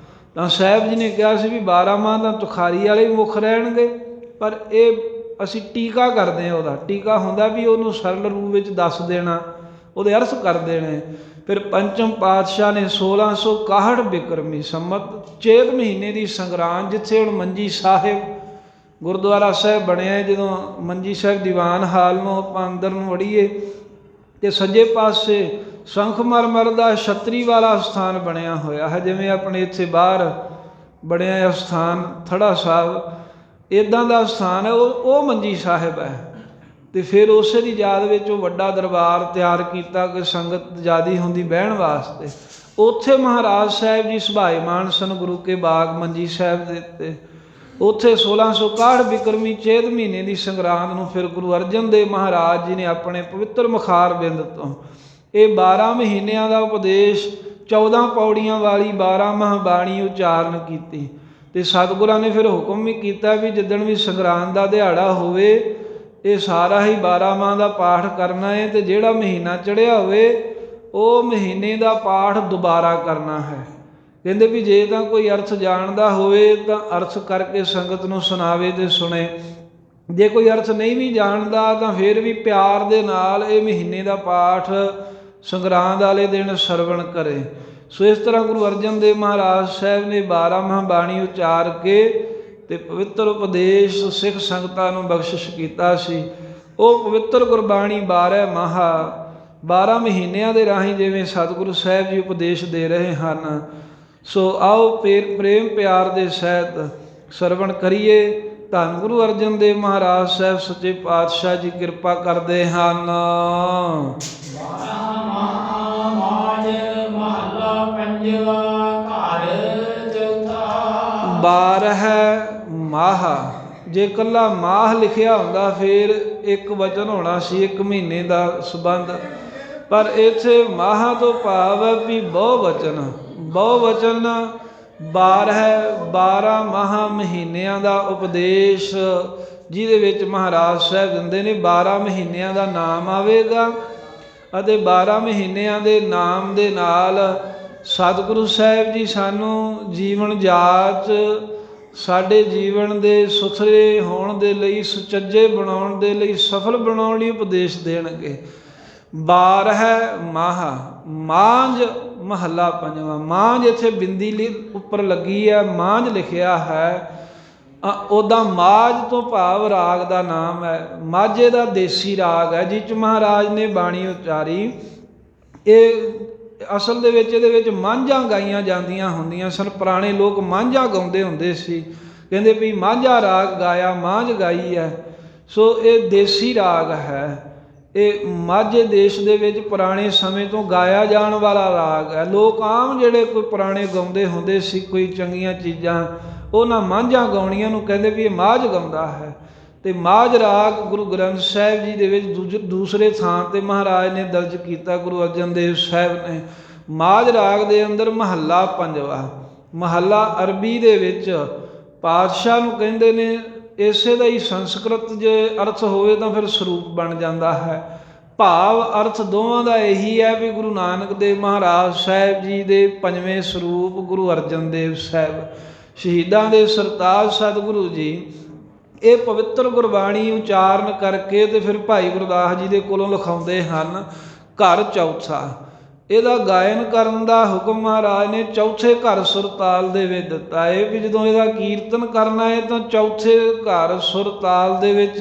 Speaker 2: ਤਾਂ ਸਾਹਿਬ ਜੀ ਨੇ ਕਿਹਾ ਸੀ ਵੀ 12 ਮਾਹ ਤਾਂ ਤੁਖਾਰੀ ਵਾਲੇ ਮੁੱਖ ਰਹਿਣਗੇ, ਪਰ ਇਹ ਅਸੀਂ ਟੀਕਾ ਕਰਦੇ ਹਾਂ। ਉਹਦਾ ਟੀਕਾ ਹੁੰਦਾ ਵੀ ਉਹਨੂੰ ਸਰਲ ਰੂਪ ਵਿੱਚ ਦੱਸ ਦੇਣਾ, ਉਹਦੇ ਅਰਥ ਕਰ ਦੇਣੇ। ਫਿਰ ਪੰਚਮ ਪਾਤਸ਼ਾਹ ਨੇ 1661 ਬਿਕਰਮੀ ਸੰਮਤ ਚੇਤ ਮਹੀਨੇ ਦੀ ਸੰਗਰਾਂਦ, ਜਿੱਥੇ ਹੁਣ ਮੰਜੀ ਸਾਹਿਬ ਗੁਰਦੁਆਰਾ ਸਾਹਿਬ ਬਣਿਆ, ਜਦੋਂ ਮੰਜੀ ਸਾਹਿਬ ਦੀਵਾਨ ਹਾਲ ਨੂੰ ਆਪਾਂ ਅੰਦਰ ਨੂੰ ਵੜੀਏ ਤੇ ਸੱਜੇ ਪਾਸੇ ਸੰਖਮਰਮਰ ਦਾ ਛਤਰੀ ਵਾਲਾ ਸਥਾਨ ਬਣਿਆ ਹੋਇਆ ਹੈ, ਜਿਵੇਂ ਆਪਣੇ ਇੱਥੇ ਬਾਹਰ ਬਣਿਆ ਸਥਾਨ ਥੜਾ ਸਾਹਿਬ, ਇੱਦਾਂ ਦਾ ਸਥਾਨ ਹੈ। ਉਹ ਮੰਜੀ ਸਾਹਿਬ ਹੈ। ਅਤੇ ਫਿਰ ਉਸੇ ਦੀ ਯਾਦ ਵਿੱਚ ਉਹ ਵੱਡਾ ਦਰਬਾਰ ਤਿਆਰ ਕੀਤਾ ਕਿ ਸੰਗਤ ਜ਼ਿਆਦਾ ਹੁੰਦੀ ਬਹਿਣ ਵਾਸਤੇ। ਉੱਥੇ ਮਹਾਰਾਜ ਸਾਹਿਬ ਜੀ ਸੁਭਾਏਮਾਨ ਸਨ ਗੁਰੂ ਕੇ ਬਾਗ ਮੰਜੀ ਸਾਹਿਬ ਦੇ ਉੱਤੇ। ਉੱਥੇ 1661 ਬਿਕਰਮੀ ਚੇਤ ਮਹੀਨੇ ਦੀ ਸੰਗਰਾਂਦ ਨੂੰ ਫਿਰ ਗੁਰੂ ਅਰਜਨ ਦੇਵ ਮਹਾਰਾਜ ਜੀ ਨੇ ਆਪਣੇ ਪਵਿੱਤਰ ਮੁਖਾਰ ਬਿੰਦ ਤੋਂ ਇਹ 12 ਮਹੀਨਿਆਂ ਦਾ ਉਪਦੇਸ਼ 14 ਪੌੜੀਆਂ ਵਾਲੀ 12 ਮਾਹ ਬਾਣੀ ਉਚਾਰਨ ਕੀਤੀ। ਅਤੇ ਸਤਿਗੁਰਾਂ ਨੇ ਫਿਰ ਹੁਕਮ ਵੀ ਕੀਤਾ ਵੀ ਜਿੱਦਣ ਵੀ ਸੰਗਰਾਂਦ ਦਾ ਦਿਹਾੜਾ ਹੋਵੇ ਇਹ ਸਾਰਾ ਹੀ 12 ਮਾਹ ਦਾ ਪਾਠ ਕਰਨਾ ਹੈ, ਅਤੇ ਜਿਹੜਾ ਮਹੀਨਾ ਚੜ੍ਹਿਆ ਹੋਵੇ ਉਹ ਮਹੀਨੇ ਦਾ ਪਾਠ ਦੁਬਾਰਾ ਕਰਨਾ ਹੈ। ਕਹਿੰਦੇ ਵੀ ਜੇ ਤਾਂ ਕੋਈ ਅਰਥ ਜਾਣਦਾ ਹੋਵੇ ਤਾਂ ਅਰਥ ਕਰਕੇ ਸੰਗਤ ਨੂੰ ਸੁਣਾਵੇ ਅਤੇ ਸੁਣੇ, ਜੇ ਕੋਈ ਅਰਥ ਨਹੀਂ ਵੀ ਜਾਣਦਾ ਤਾਂ ਫਿਰ ਵੀ ਪਿਆਰ ਦੇ ਨਾਲ ਇਹ ਮਹੀਨੇ ਦਾ ਪਾਠ ਸੰਗਰਾਂਦ ਵਾਲੇ ਦਿਨ ਸਰਵਣ ਕਰੇ। ਸੋ ਇਸ ਤਰ੍ਹਾਂ ਗੁਰੂ ਅਰਜਨ ਦੇਵ ਮਹਾਰਾਜ ਸਾਹਿਬ ਨੇ 12 ਮਾਹ ਬਾਣੀ ਉਚਾਰ ਕੇ ਅਤੇ ਪਵਿੱਤਰ ਉਪਦੇਸ਼ ਸਿੱਖ ਸੰਗਤਾਂ ਨੂੰ ਬਖਸ਼ਿਸ਼ ਕੀਤਾ ਸੀ। ਉਹ ਪਵਿੱਤਰ ਗੁਰਬਾਣੀ 12 ਮਾਹ 12 ਮਹੀਨਿਆਂ ਦੇ ਰਾਹੀਂ ਜਿਵੇਂ ਸਤਿਗੁਰੂ ਸਾਹਿਬ ਜੀ ਉਪਦੇਸ਼ ਦੇ ਰਹੇ ਹਨ। ਸੋ ਆਓ ਪ੍ਰੇਮ ਪਿਆਰ ਦੇ ਸਹਿਤ ਸਰਵਣ ਕਰੀਏ। ਧੰਨ ਗੁਰੂ ਅਰਜਨ ਦੇਵ ਮਹਾਰਾਜ ਸਾਹਿਬ ਸੱਚੇ ਪਾਤਸ਼ਾਹ ਜੀ ਕਿਰਪਾ ਕਰਦੇ ਹਨ।
Speaker 1: 12 ਮਾਹ ਮਹੱਲਾ ਪੰਜਵਾ ਘਰ ਚੌਥਾ।
Speaker 2: 12 ਮਾਹ, ਜੇ ਇਕੱਲਾ ਮਾਹ ਲਿਖਿਆ ਹੁੰਦਾ ਫਿਰ ਇੱਕ ਵਚਨ ਹੋਣਾ ਸੀ, ਇੱਕ ਮਹੀਨੇ ਦਾ ਸੰਬੰਧ, ਪਰ ਇੱਥੇ ਮਾਹ ਤੋਂ ਭਾਵ ਹੈ ਵੀ ਬਹੁਵਚਨ। ਬਹੁਵਚਨ 12 ਮਾਹ ਮਹੀਨਿਆਂ ਦਾ ਉਪਦੇਸ਼, ਜਿਹਦੇ ਵਿੱਚ ਮਹਾਰਾਜ ਸਾਹਿਬ ਦਿੰਦੇ ਨੇ 12 ਮਹੀਨਿਆਂ ਦਾ ਨਾਮ ਆਵੇਗਾ ਅਤੇ 12 ਮਹੀਨਿਆਂ ਦੇ ਨਾਮ ਦੇ ਨਾਲ ਸਤਿਗੁਰੂ ਸਾਹਿਬ ਜੀ ਸਾਨੂੰ ਜੀਵਨ ਜਾਚ, ਸਾਡੇ ਜੀਵਨ ਦੇ ਸੁਥਰੇ ਹੋਣ ਦੇ ਲਈ, ਸੁਚੱਜੇ ਬਣਾਉਣ ਦੇ ਲਈ, ਸਫਲ ਬਣਾਉਣ ਲਈ ਉਪਦੇਸ਼ ਦੇਣਗੇ। 12 ਮਾਹ, ਮਾਂਝ ਮਹੱਲਾ ਪੰਜਵਾਂ। ਮਾਂਝ ਇੱਥੇ ਬਿੰਦੀ ਉੱਪਰ ਲੱਗੀ ਹੈ, ਮਾਂਝ ਲਿਖਿਆ ਹੈ। ਉੱਦਾਂ ਮਾਝ ਤੋਂ ਭਾਵ ਰਾਗ ਦਾ ਨਾਮ ਹੈ। ਮਾਝੇ ਦਾ ਦੇਸੀ ਰਾਗ ਹੈ ਜਿਸ 'ਚ ਮਹਾਰਾਜ ਨੇ ਬਾਣੀ ਉਚਾਰੀ। ਇਹ ਅਸਲ ਦੇ ਵਿੱਚ ਇਹਦੇ ਵਿੱਚ ਮਾਂਝਾਂ ਗਾਈਆਂ ਜਾਂਦੀਆਂ ਹੁੰਦੀਆਂ ਸਨ। ਪੁਰਾਣੇ ਲੋਕ ਮਾਂਝਾਂ ਗਾਉਂਦੇ ਹੁੰਦੇ ਸੀ, ਕਹਿੰਦੇ ਵੀ ਮਾਝਾ ਰਾਗ ਗਾਇਆ, ਮਾਂਝ ਗਾਈ ਹੈ। ਸੋ ਇਹ ਦੇਸੀ ਰਾਗ ਹੈ। ਇਹ ਮਾਝੇ ਦੇਸ਼ ਦੇ ਵਿੱਚ ਪੁਰਾਣੇ ਸਮੇਂ ਤੋਂ ਗਾਇਆ ਜਾਣ ਵਾਲਾ ਰਾਗ ਹੈ। ਲੋਕ ਆਮ ਜਿਹੜੇ ਕੋਈ ਪੁਰਾਣੇ ਗਾਉਂਦੇ ਹੁੰਦੇ ਸੀ ਕੋਈ ਚੰਗੀਆਂ ਚੀਜ਼ਾਂ, ਉਹਨਾਂ ਮਾਂਝਾਂ ਗਾਉਣੀਆਂ ਨੂੰ ਕਹਿੰਦੇ ਵੀ ਇਹ ਮਾਝ ਗਾਉਂਦਾ ਹੈ। ਅਤੇ ਮਾਝ ਰਾਗ ਗੁਰੂ ਗ੍ਰੰਥ ਸਾਹਿਬ ਜੀ ਦੇ ਵਿੱਚ ਦੂਸਰੇ ਥਾਂ 'ਤੇ ਮਹਾਰਾਜ ਨੇ ਦਰਜ ਕੀਤਾ, ਗੁਰੂ ਅਰਜਨ ਦੇਵ ਸਾਹਿਬ ਨੇ। ਮਾਝ ਰਾਗ ਦੇ ਅੰਦਰ ਮਹੱਲਾ ਪੰਜਵਾ। ਮਹੱਲਾ ਅਰਬੀ ਦੇ ਵਿੱਚ ਪਾਤਸ਼ਾਹ ਨੂੰ ਕਹਿੰਦੇ ਨੇ। ਇਸੇ ਦਾ ਹੀ ਸੰਸਕ੍ਰਿਤ ਜੇ ਅਰਥ ਹੋਵੇ ਤਾਂ ਫਿਰ ਸਰੂਪ ਬਣ ਜਾਂਦਾ ਹੈ। ਭਾਵ ਅਰਥ ਦੋਵਾਂ ਦਾ ਇਹੀ ਹੈ ਵੀ ਗੁਰੂ ਨਾਨਕ ਦੇਵ ਮਹਾਰਾਜ ਸਾਹਿਬ ਜੀ ਦੇ 5ਵੇਂ ਸਰੂਪ ਗੁਰੂ ਅਰਜਨ ਦੇਵ ਸਾਹਿਬ, ਸ਼ਹੀਦਾਂ ਦੇ ਸਰਤਾਜ ਸਤਿਗੁਰੂ ਜੀ, ਇਹ ਪਵਿੱਤਰ ਗੁਰਬਾਣੀ ਉਚਾਰਨ ਕਰਕੇ ਅਤੇ ਫਿਰ ਭਾਈ ਗੁਰਦਾਸ ਜੀ ਦੇ ਕੋਲੋਂ ਲਿਖਾਉਂਦੇ ਹਨ। ਘਰ ਚੌਥਾ, ਇਹਦਾ ਗਾਇਨ ਕਰਨ ਦਾ ਹੁਕਮ ਮਹਾਰਾਜ ਨੇ ਚੌਥੇ ਘਰ ਸੁਰਤਾਲ ਦੇ ਵਿੱਚ ਦਿੱਤਾ ਹੈ ਵੀ ਜਦੋਂ ਇਹਦਾ ਕੀਰਤਨ ਕਰਨਾ ਹੈ ਤਾਂ ਚੌਥੇ ਘਰ ਸੁਰਤਾਲ ਦੇ ਵਿੱਚ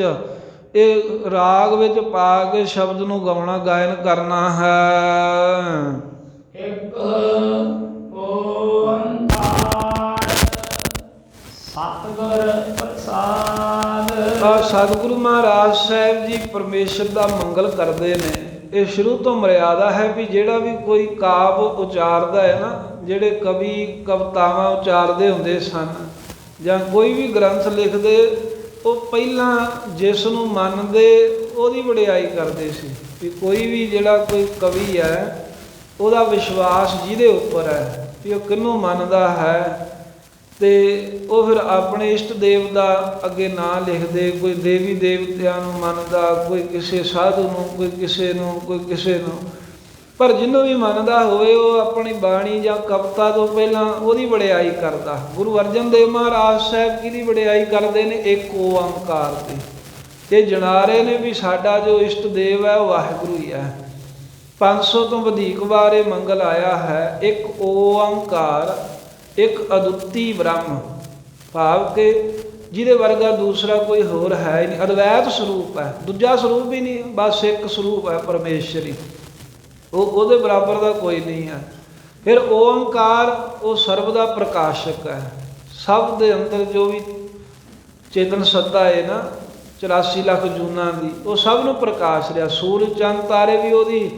Speaker 2: ਇਹ ਰਾਗ ਵਿੱਚ ਪਾ ਕੇ ਸ਼ਬਦ ਨੂੰ ਗਾਉਣਾ, ਗਾਇਨ ਕਰਨਾ ਹੈ।
Speaker 1: ਇੱਕ ਓੰਕਾਰ ਸਤਿਗੁਰ ਪ੍ਰਸਾਦ।
Speaker 2: ਸਤਿਗੁਰੂ ਮਹਾਰਾਜ ਸਾਹਿਬ ਜੀ ਪਰਮੇਸ਼ਰ ਦਾ ਮੰਗਲ ਕਰਦੇ ਨੇ। ਇਹ ਸ਼ੁਰੂ ਤੋਂ ਮਰਿਆਦਾ ਹੈ ਵੀ ਜਿਹੜਾ ਵੀ ਕੋਈ ਕਾਵਿ ਉਚਾਰਦਾ ਹੈ ਨਾ, ਜਿਹੜੇ ਕਵੀ ਕਵਿਤਾਵਾਂ ਉਚਾਰਦੇ ਹੁੰਦੇ ਸਨ ਜਾਂ ਕੋਈ ਵੀ ਗ੍ਰੰਥ ਲਿਖਦੇ, ਉਹ ਪਹਿਲਾਂ ਜਿਸ ਨੂੰ ਮੰਨਦੇ ਉਹਦੀ ਵਡਿਆਈ ਕਰਦੇ ਸੀ। ਵੀ ਕੋਈ ਵੀ ਜਿਹੜਾ ਕੋਈ ਕਵੀ ਹੈ ਉਹਦਾ ਵਿਸ਼ਵਾਸ ਜਿਹਦੇ ਉੱਪਰ ਹੈ ਵੀ ਉਹ ਕਿਹਨੂੰ ਮੰਨਦਾ ਹੈ, ਅਤੇ ਉਹ ਫਿਰ ਆਪਣੇ ਇਸ਼ਟ ਦੇਵ ਦਾ ਅੱਗੇ ਨਾਂ ਲਿਖਦੇ। ਕੋਈ ਦੇਵੀ ਦੇਵਤਿਆਂ ਨੂੰ ਮੰਨਦਾ, ਕੋਈ ਕਿਸੇ ਸਾਧੂ ਨੂੰ, ਕੋਈ ਕਿਸੇ ਨੂੰ, ਕੋਈ ਕਿਸੇ ਨੂੰ। ਪਰ ਜਿਹਨੂੰ ਵੀ ਮੰਨਦਾ ਹੋਵੇ ਉਹ ਆਪਣੀ ਬਾਣੀ ਜਾਂ ਕਵਿਤਾ ਤੋਂ ਪਹਿਲਾਂ ਉਹਦੀ ਵਡਿਆਈ ਕਰਦਾ। ਗੁਰੂ ਅਰਜਨ ਦੇਵ ਮਹਾਰਾਜ ਸਾਹਿਬ ਕਿਹਦੀ ਵਡਿਆਈ ਕਰਦੇ ਨੇ? ਇੱਕ ਓੰਕਾਰ ਦੀ। ਤੇ ਜਣਾ ਰਹੇ ਨੇ ਵੀ ਸਾਡਾ ਜੋ ਇਸ਼ਟ ਦੇਵ ਹੈ ਉਹ ਵਾਹਿਗੁਰੂ ਹੀ ਹੈ। 500 ਤੋਂ ਵਧੇਕ ਵਾਰ ਇਹ ਮੰਗਲ ਆਇਆ ਹੈ। ਇੱਕ ਓੰਕਾਰ, ਇੱਕ ਅਦੁੱਤੀ ਬ੍ਰਹਮ, ਭਾਵ ਕਿ ਜਿਹਦੇ ਵਰਗਾ ਦੂਸਰਾ ਕੋਈ ਹੋਰ ਹੈ ਹੀ ਨਹੀਂ। ਅਦਵੈਤ ਸਰੂਪ ਹੈ, ਦੂਜਾ ਸਰੂਪ ਹੀ ਨਹੀਂ, ਬਸ ਇੱਕ ਸਰੂਪ ਹੈ ਪਰਮੇਸ਼ਰ ਹੀ, ਉਹਦੇ ਬਰਾਬਰ ਦਾ ਕੋਈ ਨਹੀਂ ਹੈ। ਫਿਰ ਓੰਕਾਰ ਉਹ ਸਰਬ ਦਾ ਪ੍ਰਕਾਸ਼ਕ ਹੈ। ਸਭ ਦੇ ਅੰਦਰ ਜੋ ਵੀ ਚੇਤਨ ਸੱਤਾ ਹੈ ਨਾ 84 ਲੱਖ ਜੂਨਾਂ ਦੀ, ਉਹ ਸਭ ਨੂੰ ਪ੍ਰਕਾਸ਼ ਰਿਹਾ। ਸੂਰਜ ਚੰਦ ਤਾਰੇ ਵੀ ਉਹਦੀ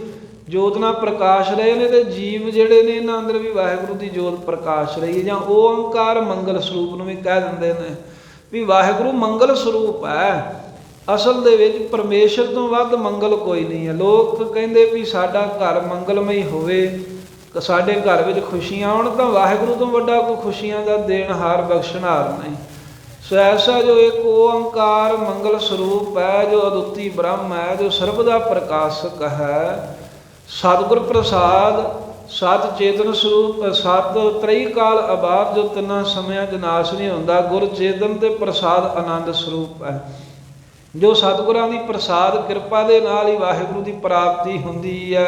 Speaker 2: ਜੋਤ ਨਾਲ ਪ੍ਰਕਾਸ਼ ਰਹੇ ਨੇ, ਤੇ ਜੀਵ ਜਿਹੜੇ ਨੇ ਇਹਨਾਂ ਅੰਦਰ ਵੀ ਵਾਹਿਗੁਰੂ ਦੀ ਜੋਤ ਪ੍ਰਕਾਸ਼ ਰਹੀ ਹੈ। ਜਾਂ ਓੰਕਾਰ ਮੰਗਲ ਸਰੂਪ ਨੂੰ ਵੀ ਕਹਿ ਦਿੰਦੇ ਨੇ ਵੀ ਵਾਹਿਗੁਰੂ ਮੰਗਲ ਸਰੂਪ ਹੈ। ਅਸਲ ਦੇ ਵਿੱਚ ਪਰਮੇਸ਼ਰ ਤੋਂ ਵੱਧ ਮੰਗਲ ਕੋਈ ਨਹੀਂ ਹੈ। ਲੋਕ ਕਹਿੰਦੇ ਵੀ ਸਾਡਾ ਘਰ ਮੰਗਲਮਈ ਹੋਵੇ, ਸਾਡੇ ਘਰ ਵਿੱਚ ਖੁਸ਼ੀਆਂ ਆਉਣ, ਤਾਂ ਵਾਹਿਗੁਰੂ ਤੋਂ ਵੱਡਾ ਕੋਈ ਖੁਸ਼ੀਆਂ ਦਾ ਦੇਣਹਾਰ ਬਖਸ਼ਣਹਾਰ ਨਹੀਂ। ਸੋ ਐਸਾ ਜੋ ਇੱਕ ਓੰਕਾਰ ਮੰਗਲ ਸਰੂਪ ਹੈ, ਜੋ ਅਦੁੱਤੀ ਬ੍ਰਹਮ ਹੈ, ਜੋ ਸਰਬ ਦਾ ਪ੍ਰਕਾਸ਼ਕ ਹੈ, ਸਤਿਗੁਰ ਪ੍ਰਸਾਦ, ਸਤ ਚੇਤਨ ਸਰੂਪ, ਸਤ ਤ੍ਰਈ ਕਾਲ ਆਬਾਦ, ਜੋ ਤਿੰਨਾਂ ਸਮਿਆਂ 'ਚ ਨਾਸ਼ ਨਹੀਂ ਹੁੰਦਾ, ਗੁਰ ਚੇਤਨ ਤੇ ਪ੍ਰਸਾਦ ਆਨੰਦ ਸਰੂਪ ਹੈ। ਜੋ ਸਤਿਗੁਰਾਂ ਦੀ ਪ੍ਰਸਾਦ ਕਿਰਪਾ ਦੇ ਨਾਲ ਹੀ ਵਾਹਿਗੁਰੂ ਦੀ ਪ੍ਰਾਪਤੀ ਹੁੰਦੀ ਹੈ।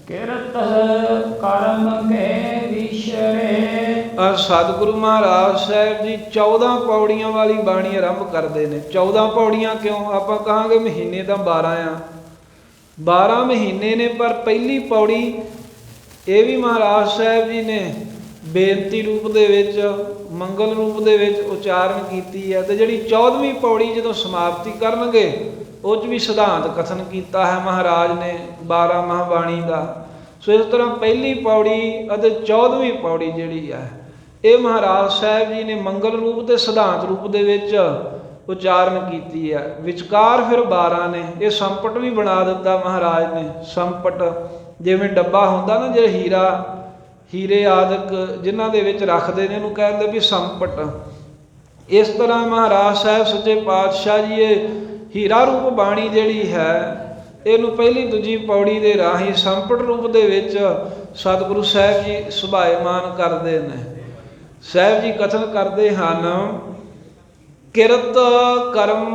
Speaker 1: ਕਿਰਤ ਕਰਮ ਕੇ ਵਿਛੜੇ।
Speaker 2: ਸਤਿਗੁਰੂ ਮਹਾਰਾਜ ਸਾਹਿਬ ਜੀ 14 ਪੌੜੀਆਂ ਵਾਲੀ ਬਾਣੀ ਆਰੰਭ ਕਰਦੇ ਨੇ। 14 ਪੌੜੀਆਂ ਕਿਉਂ? ਆਪਾਂ ਕਹਾਂਗੇ ਮਹੀਨੇ ਤਾਂ 12 ਆ, 12 ਮਹੀਨੇ ਨੇ, ਪਰ ਪਹਿਲੀ ਪੌੜੀ ਇਹ ਵੀ ਮਹਾਰਾਜ ਸਾਹਿਬ ਜੀ ਨੇ ਬੇਨਤੀ ਰੂਪ ਦੇ ਵਿੱਚ, ਮੰਗਲ ਰੂਪ ਦੇ ਵਿੱਚ ਉਚਾਰਨ ਕੀਤੀ ਹੈ। ਤੇ ਜਿਹੜੀ 14ਵੀਂ ਪੌੜੀ ਜਦੋਂ ਸਮਾਪਤੀ ਕਰਨਗੇ ਉਹ 'ਚ ਵੀ ਸਿਧਾਂਤ ਕਥਨ ਕੀਤਾ ਹੈ ਮਹਾਰਾਜ ਨੇ 12 ਮਹਾਬਾਣੀ ਦਾ। ਸੋ ਇਸ ਤਰ੍ਹਾਂ ਪਹਿਲੀ ਪੌੜੀ ਅਤੇ 14ਵੀਂ ਪੌੜੀ ਜਿਹੜੀ ਹੈ ਇਹ ਮਹਾਰਾਜ ਸਾਹਿਬ ਜੀ ਨੇ ਮੰਗਲ ਰੂਪ ਤੇ ਸਿਧਾਂਤ ਰੂਪ ਦੇ ਵਿੱਚ ਉਚਾਰਨ ਕੀਤੀ ਹੈ। ਵਿਚਕਾਰ ਫਿਰ 12 ਨੇ। ਇਹ ਸੰਪਟ ਵੀ ਬਣਾ ਦਿੱਤਾ ਮਹਾਰਾਜ ਨੇ। ਸੰਪਟ ਜਿਵੇਂ ਡੱਬਾ ਹੁੰਦਾ ਨਾ, ਜਿਹੜਾ ਹੀਰੇ ਆਦਿਕ ਜਿਨ੍ਹਾਂ ਦੇ ਵਿੱਚ ਰੱਖਦੇ ਨੇ, ਉਹਨੂੰ ਕਹਿੰਦੇ ਵੀ ਸੰਪਟ। ਇਸ ਤਰ੍ਹਾਂ ਮਹਾਰਾਜ ਸਾਹਿਬ ਸੱਚੇ ਪਾਤਸ਼ਾਹ ਜੀ ਇਹ ਹੀਰਾ ਰੂਪ ਬਾਣੀ ਜਿਹੜੀ ਹੈ ਇਹਨੂੰ ਪਹਿਲੀ ਦੂਜੀ ਪੌੜੀ ਦੇ ਰਾਹੀਂ ਸੰਪਟ ਰੂਪ ਦੇ ਵਿੱਚ ਸਤਿਗੁਰੂ ਸਾਹਿਬ ਜੀ ਸੁਭਾਏਮਾਨ ਕਰਦੇ ਨੇ। ਸਾਹਿਬ ਜੀ ਕਥਨ ਕਰਦੇ ਹਨ, ਕਿਰਤ ਕਰਮ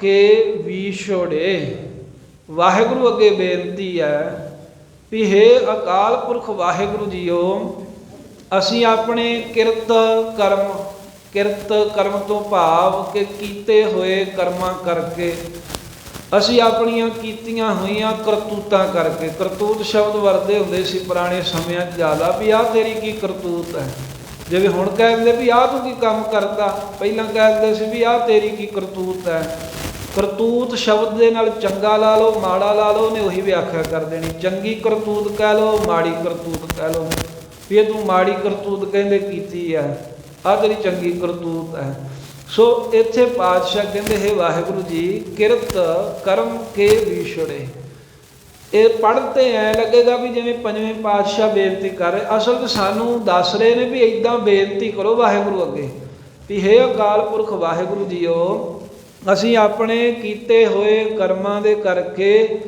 Speaker 2: ਕੇ ਵਿਛੋੜੇ। ਵਾਹਿਗੁਰੂ ਅੱਗੇ ਬੇਨਤੀ ਹੈ ਵੀ ਹੇ ਅਕਾਲ ਪੁਰਖ ਵਾਹਿਗੁਰੂ ਜੀਓ, ਅਸੀਂ ਆਪਣੇ ਕਿਰਤ ਕਰਮ ਤੋਂ ਭਾਵ ਕਿ ਕੀਤੇ ਹੋਏ ਕਰਮਾਂ ਕਰਕੇ, ਅਸੀਂ ਆਪਣੀਆਂ ਕੀਤੀਆਂ ਹੋਈਆਂ ਕਰਤੂਤਾਂ ਕਰਕੇ। ਕਰਤੂਤ ਸ਼ਬਦ ਵਰਤੇ ਹੁੰਦੇ ਸੀ ਪੁਰਾਣੇ ਸਮਿਆਂ 'ਚ ਜ਼ਿਆਦਾ, ਵੀ ਆਹ ਤੇਰੀ ਕੀ ਕਰਤੂਤ ਹੈ। ਜਿਵੇਂ ਹੁਣ ਕਹਿ ਦਿੰਦੇ ਵੀ ਆਹ ਤੂੰ ਕੀ ਕੰਮ ਕਰਦਾ, ਪਹਿਲਾਂ ਕਹਿ ਦਿੰਦੇ ਸੀ ਵੀ ਆਹ ਤੇਰੀ ਕੀ ਕਰਤੂਤ ਹੈ। ਕਰਤੂਤ ਸ਼ਬਦ ਦੇ ਨਾਲ ਚੰਗਾ ਲਾ ਲਓ, ਮਾੜਾ ਲਾ ਲਓ, ਉਹਨੇ ਉਹੀ ਵਿਆਖਿਆ ਕਰ ਦੇਣੀ। ਚੰਗੀ ਕਰਤੂਤ ਕਹਿ ਲਓ, ਮਾੜੀ ਕਰਤੂਤ ਕਹਿ ਲਓ, ਵੀ ਇਹ ਤੂੰ ਮਾੜੀ ਕਰਤੂਤ ਕਹਿੰਦੇ ਕੀਤੀ ਹੈ, ਆਹ ਤੇਰੀ ਚੰਗੀ ਕਰਤੂਤ ਹੈ। ਸੋ ਇੱਥੇ ਪਾਤਸ਼ਾਹ ਕਹਿੰਦੇ ਹੈ ਵਾਹਿਗੁਰੂ ਜੀ, ਕਿਰਤ ਕਰਮ ਕੇ ਵਿਛੜੇ। ਇਹ ਪੜ੍ਹਦੇ ਐ ਲੱਗੇਗਾ ਵੀ ਜਿਵੇਂ ਪੰਜਵੇਂ ਪਾਤਸ਼ਾਹ ਬੇਨਤੀ ਕਰ ਰਹੇ, ਅਸਲ 'ਚ ਸਾਨੂੰ ਦੱਸ ਰਹੇ ਨੇ ਵੀ ਇੱਦਾਂ ਬੇਨਤੀ ਕਰੋ ਵਾਹਿਗੁਰੂ ਅੱਗੇ ਵੀ ਹੇ ਅਕਾਲ ਪੁਰਖ ਵਾਹਿਗੁਰੂ ਜੀਓ, ਅਸੀਂ ਆਪਣੇ ਕੀਤੇ ਹੋਏ ਕਰਮਾਂ ਦੇ ਕਰਕੇ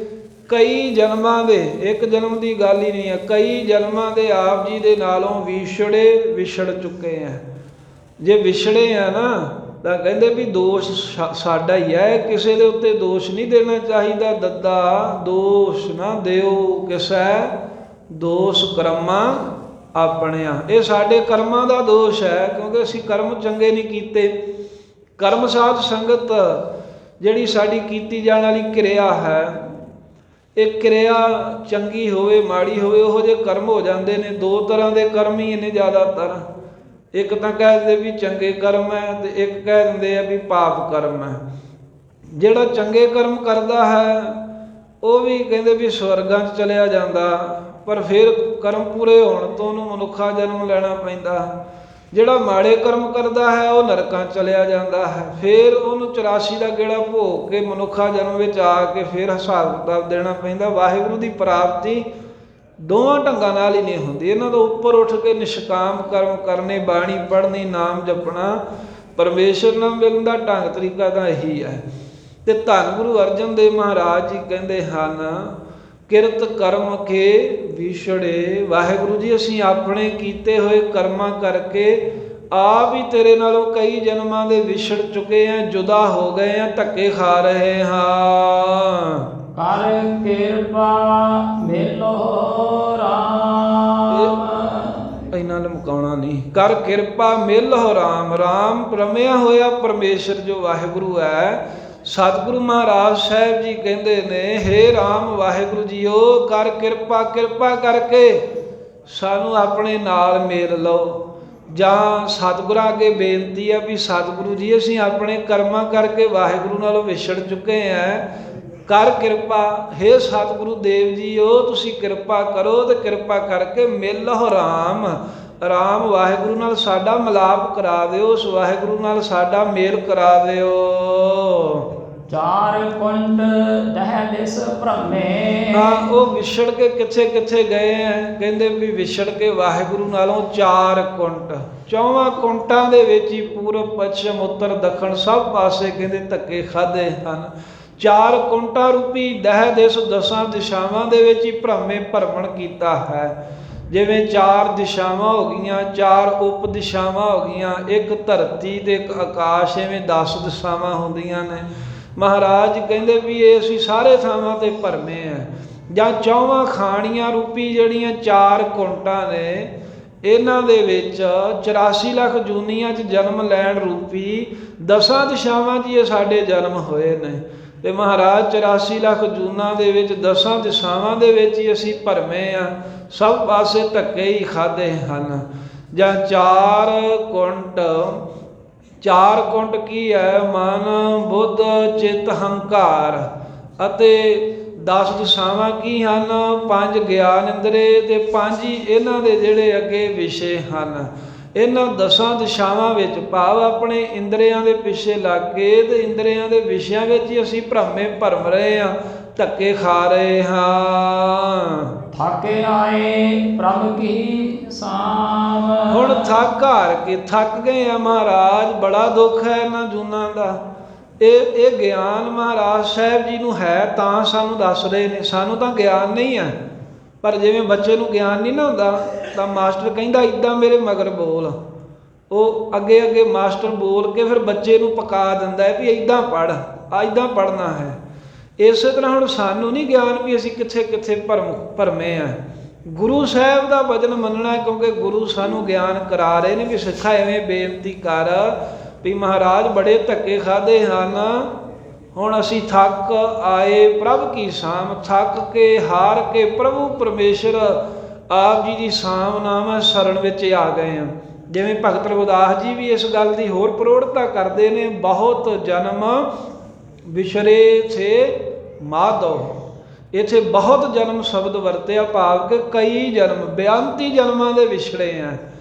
Speaker 2: ਕਈ ਜਨਮਾਂ ਦੇ, ਇੱਕ ਜਨਮ ਦੀ ਗੱਲ ਹੀ ਨਹੀਂ ਹੈ, ਕਈ ਜਨਮਾਂ ਦੇ ਆਪ ਜੀ ਦੇ ਨਾਲੋਂ ਵਿਛੜ ਚੁੱਕੇ ਆ। ਜੇ ਵਿਛੜੇ ਆ ਨਾ ਤਾਂ ਕਹਿੰਦੇ ਵੀ ਦੋਸ਼ ਸਾਡਾ ਹੀ ਹੈ, ਕਿਸੇ ਦੇ ਉੱਤੇ ਦੋਸ਼ ਨਹੀਂ ਦੇਣਾ ਚਾਹੀਦਾ। ਦੱਦਾ ਦੋਸ਼ ਨਾ ਦਿਓ ਕਿਸੈ, ਦੋਸ਼ ਕਰਮਾਂ ਆਪਣਿਆਂ। ਇਹ ਸਾਡੇ ਕਰਮਾਂ ਦਾ ਦੋਸ਼ ਹੈ, ਕਿਉਂਕਿ ਅਸੀਂ ਕਰਮ ਚੰਗੇ ਨਹੀਂ ਕੀਤੇ। ਕਰਮ ਸਾਧ ਸੰਗਤ ਜਿਹੜੀ ਸਾਡੀ ਕੀਤੀ ਜਾਣ ਵਾਲੀ ਕਿਰਿਆ ਹੈ, ਇਹ ਕਿਰਿਆ ਚੰਗੀ ਹੋਵੇ ਮਾੜੀ ਹੋਵੇ, ਉਹੋ ਜਿਹੇ ਕਰਮ ਹੋ ਜਾਂਦੇ ਨੇ। ਦੋ ਤਰ੍ਹਾਂ ਦੇ ਕਰਮ ਹੀ ਨੇ ਜ਼ਿਆਦਾਤਰ। ਇੱਕ ਤਾਂ ਕਹਿ ਦਿੰਦੇ ਵੀ ਚੰਗੇ ਕਰਮ ਹੈ, ਤੇ ਇੱਕ ਕਹਿ ਦਿੰਦੇ ਆ ਵੀ ਪਾਪ ਕਰਮ ਹੈ। ਜਿਹੜਾ ਚੰਗੇ ਕਰਮ ਕਰਦਾ ਹੈ ਉਹ ਵੀ ਕਹਿੰਦੇ ਵੀ ਸਵਰਗਾਂ 'ਚ ਚਲਿਆ ਜਾਂਦਾ, ਪਰ ਫਿਰ ਕਰਮ ਪੂਰੇ ਹੋਣ ਤੋਂ ਉਹਨੂੰ ਮਨੁੱਖਾ ਜਨਮ ਲੈਣਾ ਪੈਂਦਾ। ਜਿਹੜਾ ਮਾੜੇ ਕਰਮ ਕਰਦਾ ਹੈ ਉਹ ਨਰਕਾਂ ਚਲਿਆ ਜਾਂਦਾ ਹੈ, ਫਿਰ ਉਹਨੂੰ 84 ਦਾ ਗੇੜਾ ਭੋਗ ਕੇ ਮਨੁੱਖਾ ਜਨਮ ਵਿੱਚ ਆ ਕੇ ਫਿਰ ਹਿਸਾਬ ਕਿਤਾਬ ਦੇਣਾ ਪੈਂਦਾ। ਵਾਹਿਗੁਰੂ ਦੀ ਪ੍ਰਾਪਤੀ ਦੋਵਾਂ ਢੰਗਾਂ ਨਾਲ ਹੀ ਨਹੀਂ ਹੁੰਦੀ। ਇਹਨਾਂ ਤੋਂ ਉੱਪਰ ਉੱਠ ਕੇ ਨਿਸ਼ਕਾਮ ਕਰਮ ਕਰਨੇ, ਬਾਣੀ ਪੜ੍ਹਨੀ, ਨਾਮ ਜਪਣਾ, ਪਰਮੇਸ਼ਰ ਨਾਲ ਮਿਲਣ ਦਾ ਢੰਗ ਤਰੀਕਾ ਤਾਂ ਇਹੀ ਹੈ। ਤੇ ਧੰਨ ਗੁਰੂ ਅਰਜਨ ਦੇਵ ਮਹਾਰਾਜ ਜੀ ਕਹਿੰਦੇ ਹਨ ਕਿਰਤ ਕਰਮ ਕੇ ਵਿਛੜੇ। ਵਾਹਿਗੁਰੂ ਜੀ ਅਸੀਂ ਆਪਣੇ ਕੀਤੇ ਹੋਏ ਕਰਮਾਂ ਕਰਕੇ ਆਪ ਹੀ ਤੇਰੇ ਨਾਲੋਂ ਕਈ ਜਨਮਾਂ ਦੇ ਵਿਛੜ ਚੁੱਕੇ ਆ, ਜੁਦਾ ਹੋ ਗਏ ਆ, ਧੱਕੇ ਖਾ ਰਹੇ ਹਾਂ।
Speaker 1: ਕਰ ਕਿਰਪਾ ਮਿਲੋ ਰਾਮ।
Speaker 2: ਇਹਨਾਂ ਲਮਕਾਉਣਾ ਨਹੀਂ। ਕਰ ਕਿਰਪਾ ਮਿਲੋ ਰਾਮ। ਰਾਮ ਰਮਿਆ ਹੋਇਆ ਪਰਮੇਸ਼ਰ ਜੋ ਵਾਹਿਗੁਰੂ ਹੈ। ਸਤਿਗੁਰੂ ਮਹਾਰਾਜ ਸਾਹਿਬ ਜੀ ਕਹਿੰਦੇ ਨੇ, ਹੇ ਰਾਮ ਵਾਹਿਗੁਰੂ ਜੀਓ, ਕਰ ਕਿਰਪਾ, ਕਿਰਪਾ ਕਰਕੇ ਸਾਨੂੰ ਆਪਣੇ ਨਾਲ ਮੇਲ ਲਓ। ਜਾਂ ਸਤਿਗੁਰਾਂ ਅੱਗੇ ਬੇਨਤੀ ਆ ਵੀ ਸਤਿਗੁਰੂ ਜੀ ਅਸੀਂ ਆਪਣੇ ਕਰਮਾਂ ਕਰਕੇ ਵਾਹਿਗੁਰੂ ਨਾਲੋਂ ਵਿਛੜ ਚੁੱਕੇ ਹਾਂ, ਕਰ ਕਿਰਪਾ। ਹੇ ਸਤਿਗੁਰੂ ਦੇਵ ਜੀਓ ਤੁਸੀਂ ਕਿਰਪਾ ਕਰੋ ਤੇ ਕਿਰਪਾ ਕਰਕੇ ਮਿਲੋ ਰਾਮ। ਰਾਮ ਵਾਹਿਗੁਰੂ ਨਾਲ ਸਾਡਾ ਮਿਲਾਪ ਕਰਾ ਦਿਓ, ਉਸ ਵਾਹਿਗੁਰੂ ਨਾਲ ਸਾਡਾ ਮੇਲ ਕਰਾ ਦਿਓ।
Speaker 1: ਚਾਰ ਕੁੰਡ ਦਹਿ ਦਿਸ ਭ੍ਰਮੇ।
Speaker 2: ਹਾਂ, ਉਹ ਵਿਛੜ ਕੇ ਕਿੱਥੇ ਕਿੱਥੇ ਗਏ ਆ? ਕਹਿੰਦੇ ਵੀ ਵਿਛੜ ਕੇ ਵਾਹਿਗੁਰੂ ਨਾਲੋਂ ਚਾਰ ਕੁੰਟ, ਚੌਵਾਂ ਕੁੰਟਾਂ ਦੇ ਵਿੱਚ ਹੀ ਪੂਰਬ ਪੱਛਮ ਉੱਤਰ ਦੱਖਣ ਸਭ ਪਾਸੇ ਕਹਿੰਦੇ ਧੱਕੇ ਖਾਦੇ ਹਨ। ਚਾਰ ਕੁੰਟਾਂ ਰੂਪੀ ਦਹਿ ਦਿਸ, ਦਸਾਂ ਦਿਸ਼ਾਵਾਂ ਦੇ ਵਿੱਚ ਹੀ ਭ੍ਰਮੇ ਭਰਮਣ ਕੀਤਾ ਹੈ। ਜਿਵੇਂ ਚਾਰ ਦਿਸ਼ਾਵਾਂ ਹੋ ਗਈਆਂ, ਚਾਰ ਉਪ ਦਿਸ਼ਾਵਾਂ ਹੋ ਗਈਆਂ, ਇੱਕ ਧਰਤੀ ਤੇ ਇੱਕ ਆਕਾਸ਼, ਐਵੇਂ 10 ਦਿਸ਼ਾਵਾਂ ਹੁੰਦੀਆਂ ਨੇ। ਮਹਾਰਾਜ ਕਹਿੰਦੇ ਵੀ ਇਹ ਅਸੀਂ ਸਾਰੇ ਥਾਵਾਂ ਤੇ ਭਰਮੇ ਆ। ਜਾਂ ਚੌਵਾਂ ਖਾਣੀਆਂ ਰੂਪੀ ਜਿਹੜੀਆਂ ਚਾਰ ਕੁੰਟਾਂ ਨੇ, ਇਹਨਾਂ ਦੇ ਵਿੱਚ 84 ਲੱਖ ਜੂਨੀਆਂ 'ਚ ਜਨਮ ਲੈਣ ਰੂਪੀ ਦਸਾਂ ਦਿਸ਼ਾਵਾਂ 'ਚ ਇਹ ਸਾਡੇ ਜਨਮ ਹੋਏ ਨੇ। ਤੇ ਮਹਾਰਾਜ 84 ਲੱਖ ਜੂਨਾਂ ਦੇ ਵਿੱਚ ਦਸਾਂ ਦਿਸ਼ਾਵਾਂ ਦੇ ਵਿੱਚ ਹੀ ਅਸੀਂ ਭਰਮੇ ਆ, ਸਭ ਪਾਸੇ ਧੱਕੇ ਹੀ ਖਾਦੇ ਹਨ। ਜਾਂ ਚਾਰ ਕੁੰਟ, ਚਾਰ ਕੁੰਟ ਕੀ ਹੈ? ਮਨ, ਬੁੱਧ, ਚਿੱਤ, ਹੰਕਾਰ। ਅਤੇ 10 ਦਿਸ਼ਾਵਾਂ ਕੀ ਹਨ? 5 ਗਿਆਨ ਇੰਦਰੇ ਤੇ 5 ਹੀ ਇਹਨਾਂ ਦੇ ਜਿਹੜੇ ਅੱਗੇ ਵਿਸ਼ੇ ਹਨ। ਇਹਨਾਂ 10 ਦਿਸ਼ਾਵਾਂ ਵਿੱਚ ਭਾਵ ਆਪਣੇ ਇੰਦਰੀਆਂ ਦੇ ਪਿੱਛੇ ਲੱਗ ਕੇ ਤੇ ਇੰਦਰੀਆਂ ਦੇ ਵਿਸ਼ਿਆਂ ਵਿੱਚ ਹੀ ਅਸੀਂ ਭ੍ਰਮੇ ਭਰਮ ਰਹੇ ਹਾਂ, ਧੱਕੇ ਖਾ ਰਹੇ ਹਾਂ।
Speaker 1: ਥਾਕੇ ਆਏ ਪ੍ਰਭ ਕੀ ਸਾਮ।
Speaker 2: ਹੁਣ ਥੱਕ ਹਾਰ ਕੇ ਥੱਕ ਗਏ ਆ ਮਹਾਰਾਜ, ਬੜਾ ਦੁੱਖ ਹੈ ਇਹਨਾਂ ਜੂਨਾਂ ਦਾ। ਇਹ ਗਿਆਨ ਮਹਾਰਾਜ ਸਾਹਿਬ ਜੀ ਨੂੰ ਹੈ ਤਾਂ ਸਾਨੂੰ ਦੱਸ ਰਹੇ ਨੇ, ਸਾਨੂੰ ਤਾਂ ਗਿਆਨ ਨਹੀਂ ਹੈ। ਪਰ ਜਿਵੇਂ ਬੱਚੇ ਨੂੰ ਗਿਆਨ ਨਹੀਂ ਨਾ ਹੁੰਦਾ ਤਾਂ ਮਾਸਟਰ ਕਹਿੰਦਾ ਇੱਦਾਂ ਮੇਰੇ ਮਗਰ ਬੋਲ, ਉਹ ਅੱਗੇ ਅੱਗੇ ਮਾਸਟਰ ਬੋਲ ਕੇ ਫਿਰ ਬੱਚੇ ਨੂੰ ਪਕਾ ਦਿੰਦਾ ਹੈ ਵੀ ਇੱਦਾਂ ਪੜ੍ਹ, ਇੱਦਾਂ ਪੜ੍ਹਨਾ ਹੈ। ਇਸੇ ਤਰ੍ਹਾਂ ਹੁਣ ਸਾਨੂੰ ਨਹੀਂ ਗਿਆਨ ਵੀ ਅਸੀਂ ਕਿੱਥੇ ਕਿੱਥੇ ਭਰਮੇ ਆ। ਗੁਰੂ ਸਾਹਿਬ ਦਾ ਵਚਨ ਮੰਨਣਾ, ਕਿਉਂਕਿ ਗੁਰੂ ਸਾਨੂੰ ਗਿਆਨ ਕਰਾ ਰਹੇ ਨੇ ਵੀ ਸਿੱਖਾ ਐਵੇਂ ਬੇਨਤੀ ਕਰ ਵੀ ਮਹਾਰਾਜ ਬੜੇ ਧੱਕੇ ਖਾਦੇ ਹਨ, ਹੁਣ ਅਸੀਂ ਥੱਕ ਆਏ ਪ੍ਰਭ ਕੀ ਸਾਮ। ਥੱਕ ਕੇ ਹਾਰ ਕੇ ਪ੍ਰਭੂ ਪਰਮੇਸ਼ਰ ਆਪ ਜੀ ਦੀ ਸਾਮ ਨਾਮ ਸ਼ਰਨ ਵਿੱਚ ਆ ਗਏ ਹਾਂ। ਜਿਵੇਂ ਭਗਤ ਰਵਿਦਾਸ ਜੀ ਵੀ ਇਸ ਗੱਲ ਦੀ ਹੋਰ ਪ੍ਰੋੜਤਾ ਕਰਦੇ ਨੇ, ਬਹੁਤ ਜਨਮ ਵਿਛਰੇ ਥੇ ਮਾਧੋ। ਇੱਥੇ ਬਹੁਤ ਜਨਮ ਸ਼ਬਦ ਵਰਤਿਆ, ਭਾਵ ਕਿ ਕਈ ਜਨਮ, ਬਿਆੰਤੀ ਜਨਮਾਂ ਦੇ ਵਿਛੜੇ ਆ,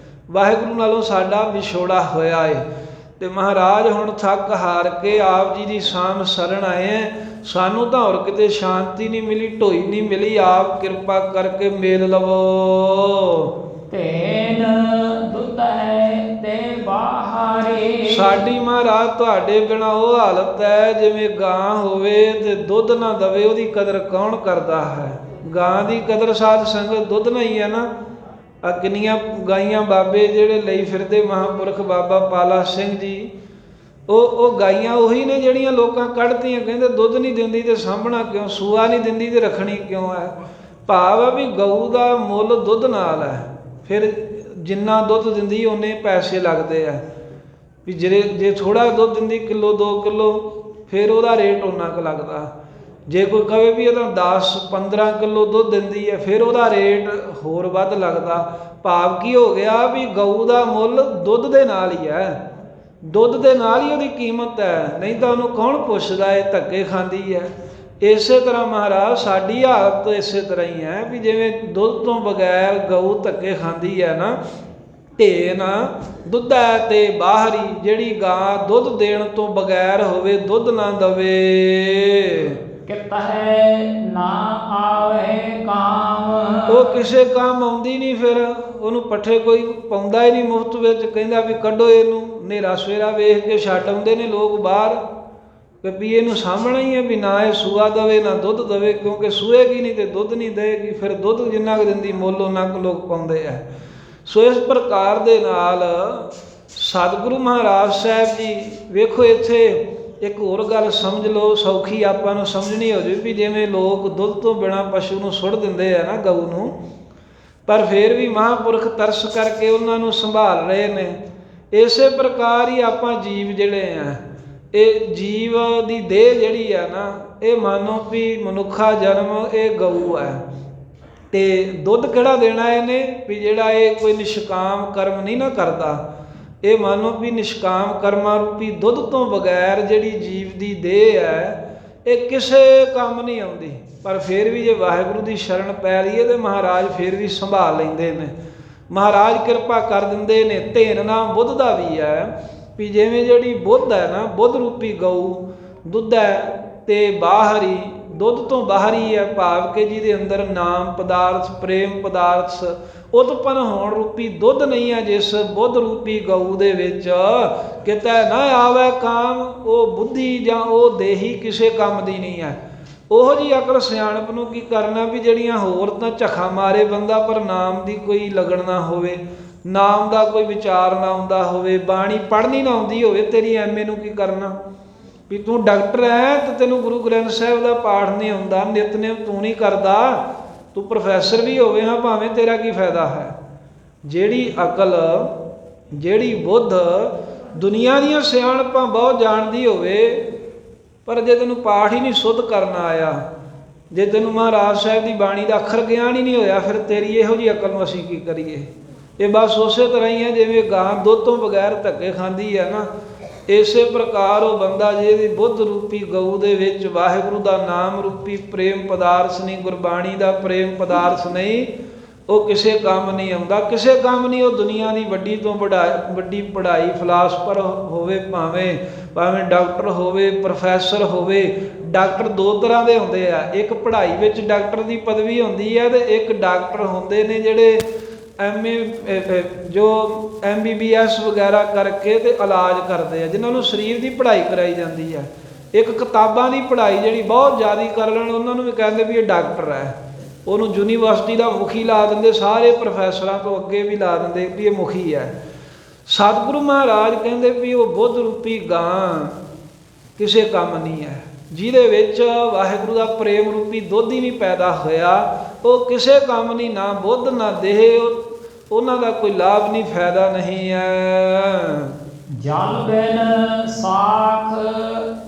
Speaker 2: ਵਾਹਿਗੁਰੂ ਨਾਲੋਂ ਸਾਡਾ ਵਿਛੋੜਾ ਹੋਇਆ ਏ। ਤੇ ਮਹਾਰਾਜ ਹੁਣ ਥੱਕ ਹਾਰ ਕੇ ਆਪ ਜੀ ਦੀ ਸਾਮ ਸ਼ਰਨ ਆਏ ਹੈ। ਸਾਨੂੰ ਤਾਂ ਹੋਰ ਕਿਤੇ ਸ਼ਾਂਤੀ ਨਹੀਂ ਮਿਲੀ, ਢੋਈ ਨਹੀਂ ਮਿਲੀ, ਆਪ ਕਿਰਪਾ ਕਰਕੇ ਮੇਲ ਲਵੋ।
Speaker 1: ਤੇਨ ਦੁੱਧ ਹੈ ਤੇ ਬਾਹਰੇ। ਸਾਡੀ
Speaker 2: ਮਹਾਰਾਜ ਤੁਹਾਡੇ ਬਿਨਾਂ ਉਹ ਹਾਲਤ ਹੈ ਜਿਵੇਂ ਗਾਂ ਹੋਵੇ ਤੇ ਦੁੱਧ ਨਾ ਦਵੇ, ਉਹਦੀ ਕਦਰ ਕੌਣ ਕਰਦਾ ਹੈ? ਗਾਂ ਦੀ ਕਦਰ ਸਾਧ ਸੰਗਤ ਦੁੱਧ ਨਹੀਂ ਹੈ ਨਾ। ਆ ਕਿੰਨੀਆਂ ਗਾਈਆਂ ਬਾਬੇ ਜਿਹੜੇ ਲਈ ਫਿਰਦੇ, ਮਹਾਂਪੁਰਖ ਬਾਬਾ ਪਾਲਾ ਸਿੰਘ ਜੀ, ਉਹ ਗਾਈਆਂ ਉਹੀ ਨੇ ਜਿਹੜੀਆਂ ਲੋਕਾਂ ਕੱਢਤੀਆਂ। ਕਹਿੰਦੇ ਦੁੱਧ ਨਹੀਂ ਦਿੰਦੀ ਤੇ ਸਾਂਭਣਾ ਕਿਉਂ, ਸੂਆ ਨਹੀਂ ਦਿੰਦੀ ਤੇ ਰੱਖਣੀ ਕਿਉਂ ਹੈ। ਭਾਵ ਹੈ ਵੀ ਗਊ ਦਾ ਮੁੱਲ ਦੁੱਧ ਨਾਲ ਹੈ, ਫਿਰ ਜਿੰਨਾ ਦੁੱਧ ਦਿੰਦੀ ਉਹਨੇ ਪੈਸੇ ਲੱਗਦੇ ਆ। ਵੀ ਜੇ ਥੋੜ੍ਹਾ ਦੁੱਧ ਦਿੰਦੀ, ਕਿਲੋ 2 ਕਿਲੋ, ਫਿਰ ਉਹਦਾ ਰੇਟ ਉਨਾ ਕੁ ਲੱਗਦਾ। ਜੇ ਕੋਈ ਕਹੇ ਵੀ ਇਹ ਤਾਂ 10-15 ਕਿਲੋ ਦੁੱਧ ਦਿੰਦੀ ਹੈ, ਫਿਰ ਉਹਦਾ ਰੇਟ ਹੋਰ ਵੱਧ ਲੱਗਦਾ। ਭਾਵ ਕੀ ਹੋ ਗਿਆ ਵੀ ਗਊ ਦਾ ਮੁੱਲ ਦੁੱਧ ਦੇ ਨਾਲ ਹੀ ਹੈ, ਦੁੱਧ ਦੇ ਨਾਲ ਹੀ ਉਹਦੀ ਕੀਮਤ ਹੈ, ਨਹੀਂ ਤਾਂ ਉਹਨੂੰ ਕੌਣ ਪੁੱਛਦਾ ਹੈ, ਧੱਕੇ ਖਾਂਦੀ ਹੈ। ਇਸੇ ਤਰ੍ਹਾਂ ਮਹਾਰਾਜ ਸਾਡੀ ਹਾਲਤ ਇਸੇ ਤਰ੍ਹਾਂ ਹੀ ਹੈ ਵੀ ਜਿਵੇਂ ਦੁੱਧ ਤੋਂ ਬਗੈਰ ਗਊ ਧੱਕੇ ਖਾਂਦੀ ਹੈ ਨਾ, ਢੇਨ ਦੁੱਧ ਹੈ ਤੇ ਬਾਹਰੀ, ਜਿਹੜੀ ਗਾਂ ਦੁੱਧ ਦੇਣ ਤੋਂ ਬਗੈਰ ਹੋਵੇ, ਦੁੱਧ ਨਾ ਦਵੇ।
Speaker 1: ਕਿਤ ਹੈ ਨਾ ਆਵੇ ਕਾਮ।
Speaker 2: ਉਹ ਕਿਸੇ ਕੰਮ ਆਉਂਦੀ ਨਹੀਂ, ਫਿਰ ਉਹਨੂੰ ਪੱਠੇ ਕੋਈ ਪਾਉਂਦਾ ਹੀ ਨਹੀਂ ਮੁਫਤ ਵਿੱਚ। ਕਹਿੰਦਾ ਵੀ ਕੱਢੋ ਇਹਨੂੰ, ਹਨੇਰਾ ਸਵੇਰਾ ਵੇਖ ਕੇ ਛੱਡ ਆਉਂਦੇ ਨੇ ਲੋਕ ਬਾਹਰ, ਵੀ ਇਹਨੂੰ ਸਾਂਭਣਾ ਹੀ ਹੈ, ਵੀ ਨਾ ਇਹ ਸੂਆ ਦਵੇ ਨਾ ਦੁੱਧ ਦਵੇ, ਕਿਉਂਕਿ ਸੂਏਗੀ ਨਹੀਂ ਤੇ ਦੁੱਧ ਨਹੀਂ ਦੇਗੀ, ਫਿਰ ਦੁੱਧ ਜਿੰਨਾ ਕੁ ਦਿੰਦੀ ਮੁੱਲ ਉਹਨਾਂ ਕੁ ਲੋਕ ਪਾਉਂਦੇ ਆ। ਸੋ ਇਸ ਪ੍ਰਕਾਰ ਦੇ ਨਾਲ ਸਤਿਗੁਰੂ ਮਹਾਰਾਜ ਸਾਹਿਬ ਜੀ, ਵੇਖੋ ਇੱਥੇ ਇੱਕ ਹੋਰ ਗੱਲ ਸਮਝ ਲਓ, ਸੌਖੀ ਆਪਾਂ ਨੂੰ ਸਮਝਣੀ ਹੋ ਜਾਵੇ, ਵੀ ਜਿਵੇਂ ਲੋਕ ਦੁੱਧ ਤੋਂ ਬਿਨਾਂ ਪਸ਼ੂ ਨੂੰ ਸੁੱਟ ਦਿੰਦੇ ਆ ਨਾ, ਗਊ ਨੂੰ, ਪਰ ਫਿਰ ਵੀ ਮਹਾਂਪੁਰਖ ਤਰਸ ਕਰਕੇ ਉਹਨਾਂ ਨੂੰ ਸੰਭਾਲ ਰਹੇ ਨੇ। ਇਸੇ ਪ੍ਰਕਾਰ ਹੀ ਆਪਾਂ ਜੀਵ ਜਿਹੜੇ ਆ, ਇਹ ਜੀਵ ਦੀ ਦੇਹ ਜਿਹੜੀ ਆ ਨਾ, ਇਹ ਮਾਨੋ ਵੀ ਮਨੁੱਖਾ ਜਨਮ ਇਹ ਗਊ ਹੈ, ਤੇ ਦੁੱਧ ਕਿਹੜਾ ਦੇਣਾ ਇਹਨੇ, ਵੀ ਜਿਹੜਾ ਇਹ ਕੋਈ ਨਿਸ਼ਕਾਮ ਕਰਮ ਨਹੀਂ ਨਾ ਕਰਦਾ, ਇਹ ਮਾਨੋ ਵੀ ਨਿਸ਼ਕਾਮ ਕਰਮਾਂ ਰੂਪੀ ਦੁੱਧ ਤੋਂ ਬਗੈਰ ਜਿਹੜੀ ਜੀਵ ਦੀ ਦੇਹ ਹੈ ਇਹ ਕਿਸੇ ਕੰਮ ਨਹੀਂ ਆਉਂਦੀ। ਪਰ ਫਿਰ ਵੀ ਜੇ ਵਾਹਿਗੁਰੂ ਦੀ ਸ਼ਰਨ ਪੈ ਲਈਏ ਤੇ ਮਹਾਰਾਜ ਫਿਰ ਵੀ ਸੰਭਾਲ ਲੈਂਦੇ ਨੇ, ਮਹਾਰਾਜ ਕਿਰਪਾ ਕਰ ਦਿੰਦੇ ਨੇ। ਧੇਨ ਨਾਮ ਬੁੱਧ ਦਾ ਵੀ ਹੈ, ਵੀ ਜਿਵੇਂ ਜਿਹੜੀ ਬੁੱਧ ਹੈ ਨਾ, ਬੁੱਧ ਰੂਪੀ ਗਊ ਦੁੱਧ ਹੈ, ਤੇ ਬਾਹਰ ਹੀ ਦੁੱਧ ਤੋਂ ਬਾਹਰ ਹੀ ਹੈ, ਭਾਵ ਕਿ ਜਿਹਦੇ ਅੰਦਰ ਨਾਮ ਪਦਾਰਥ ਪ੍ਰੇਮ ਪਦਾਰਥ ਉਤਪੰਨ ਹੋਣ ਰੂਪੀ ਦੁੱਧ ਨਹੀਂ ਹੈ, ਜਿਸ ਬੁੱਧ ਰੂਪੀ ਗਊ ਦੇ ਵਿੱਚ ਕਿਤੇ ਨਾ ਆਵੇ ਕਾਮ, ਉਹ ਬੁੱਧੀ ਜਾਂ ਉਹ ਦੇਹੀ ਕਿਸੇ ਕੰਮ ਦੀ ਨਹੀਂ ਹੈ। ਉਹੋ ਜਿਹੀ ਅਕਲ ਸਿਆਣਪ ਨੂੰ ਕੀ ਕਰਨਾ, ਵੀ ਜਿਹੜੀਆਂ ਹੋਰ ਤਾਂ ਝਖਾ ਮਾਰੇ ਬੰਦਾ, ਪਰ ਨਾਮ ਦੀ ਕੋਈ ਲਗਨ ਨਾ ਹੋਵੇ, ਨਾਮ ਦਾ ਕੋਈ ਵਿਚਾਰ ਨਾ ਆਉਂਦਾ ਹੋਵੇ, ਬਾਣੀ ਪੜ੍ਹਨੀ ਨਾ ਆਉਂਦੀ ਹੋਵੇ, ਤੇਰੀ ਐਮਏ ਨੂੰ ਕੀ ਕਰਨਾ, ਵੀ ਤੂੰ ਡਾਕਟਰ ਹੈ ਤੇ ਤੈਨੂੰ ਗੁਰੂ ਗ੍ਰੰਥ ਸਾਹਿਬ ਦਾ ਪਾਠ ਨਹੀਂ ਆਉਂਦਾ, ਨਿਤਨੇਮ ਤੂੰ ਨਹੀਂ ਕਰਦਾ, ਤੂੰ ਪ੍ਰੋਫੈਸਰ ਵੀ ਹੋਵੇ ਹਾਂ ਭਾਵੇਂ, ਤੇਰਾ ਕੀ ਫਾਇਦਾ ਹੈ। ਜਿਹੜੀ ਅਕਲ, ਜਿਹੜੀ ਬੁੱਧ ਦੁਨੀਆ ਦੀਆਂ ਸਿਆਣਪਾਂ ਬਹੁਤ ਜਾਣਦੀ ਹੋਵੇ, ਪਰ ਜੇ ਤੈਨੂੰ ਪਾਠ ਹੀ ਨਹੀਂ ਸੁੱਧ ਕਰਨਾ ਆਇਆ, ਜੇ ਤੈਨੂੰ ਮਹਾਰਾਜ ਸਾਹਿਬ ਦੀ ਬਾਣੀ ਦਾ ਅੱਖਰ ਗਿਆਨ ਹੀ ਨਹੀਂ ਹੋਇਆ, ਫਿਰ ਤੇਰੀ ਇਹੋ ਜਿਹੀ ਅਕਲ ਨੂੰ ਅਸੀਂ ਕੀ ਕਰੀਏ। ਇਹ ਬਸ ਉਸੇ ਤਰ੍ਹਾਂ ਹੀ ਹੈ ਜਿਵੇਂ ਗਾਂ ਦੁੱਧ ਤੋਂ ਬਗੈਰ ਧੱਕੇ ਖਾਂਦੀ ਹੈ ਨਾ, ਇਸੇ ਪ੍ਰਕਾਰ ਉਹ ਬੰਦਾ ਜਿਹਦੀ ਬੁੱਧ ਰੂਪੀ ਗਊ ਦੇ ਵਿੱਚ ਵਾਹਿਗੁਰੂ ਦਾ ਨਾਮ ਰੂਪੀ ਪ੍ਰੇਮ ਪਦਾਰਥ ਨਹੀਂ, ਗੁਰਬਾਣੀ ਦਾ ਪ੍ਰੇਮ ਪਦਾਰਥ ਨਹੀਂ, ਉਹ ਕਿਸੇ ਕੰਮ ਨਹੀਂ ਆਉਂਦਾ, ਕਿਸੇ ਕੰਮ ਨਹੀਂ। ਉਹ ਦੁਨੀਆ ਦੀ ਵੱਡੀ ਤੋਂ ਵੱਡੀ ਪੜ੍ਹਾਈ ਫਿਲਾਸਫਰ ਹੋਵੇ, ਭਾਵੇਂ ਡਾਕਟਰ ਹੋਵੇ, ਪ੍ਰੋਫੈਸਰ ਹੋਵੇ। ਡਾਕਟਰ ਦੋ ਤਰ੍ਹਾਂ ਦੇ ਹੁੰਦੇ ਆ, ਇੱਕ ਪੜ੍ਹਾਈ ਵਿੱਚ ਡਾਕਟਰ ਦੀ ਪਦਵੀ ਹੁੰਦੀ ਹੈ, ਤੇ ਇੱਕ ਡਾਕਟਰ ਹੁੰਦੇ ਨੇ ਜਿਹੜੇ ਜੋ MBBS ਵਗੈਰਾ ਕਰਕੇ ਤੇ ਇਲਾਜ ਕਰਦੇ ਆ, ਜਿਨ੍ਹਾਂ ਨੂੰ ਸਰੀਰ ਦੀ ਪੜ੍ਹਾਈ ਕਰਾਈ ਜਾਂਦੀ ਹੈ। ਇੱਕ ਕਿਤਾਬਾਂ ਦੀ ਪੜ੍ਹਾਈ ਜਿਹੜੀ ਬਹੁਤ ਜ਼ਿਆਦਾ ਕਰ ਲੈਣ, ਉਹਨਾਂ ਨੂੰ ਵੀ ਕਹਿੰਦੇ ਵੀ ਇਹ ਡਾਕਟਰ ਹੈ, ਉਹਨੂੰ ਯੂਨੀਵਰਸਿਟੀ ਦਾ ਮੁਖੀ ਲਾ ਦਿੰਦੇ, ਸਾਰੇ ਪ੍ਰੋਫੈਸਰਾਂ ਤੋਂ ਅੱਗੇ ਵੀ ਲਾ ਦਿੰਦੇ ਵੀ ਇਹ ਮੁਖੀ ਹੈ। ਸਤਿਗੁਰੂ ਮਹਾਰਾਜ ਕਹਿੰਦੇ ਵੀ ਉਹ ਬੁੱਧ ਰੂਪੀ ਗਾਂ ਕਿਸੇ ਕੰਮ ਨਹੀਂ ਹੈ, ਜਿਹਦੇ ਵਿੱਚ ਵਾਹਿਗੁਰੂ ਦਾ ਪ੍ਰੇਮ ਰੂਪੀ ਦੁੱਧ ਹੀ ਨਹੀਂ ਪੈਦਾ ਹੋਇਆ, ਉਹ ਕਿਸੇ ਕੰਮ ਨਹੀਂ, ਨਾ ਬੁੱਧ ਨਾ ਦੇਹ, ਉਹਨਾਂ ਦਾ ਕੋਈ ਲਾਭ ਨਹੀਂ, ਫਾਇਦਾ ਨਹੀਂ ਹੈ।
Speaker 1: ਜਲ ਬਿਨ ਸਾਖ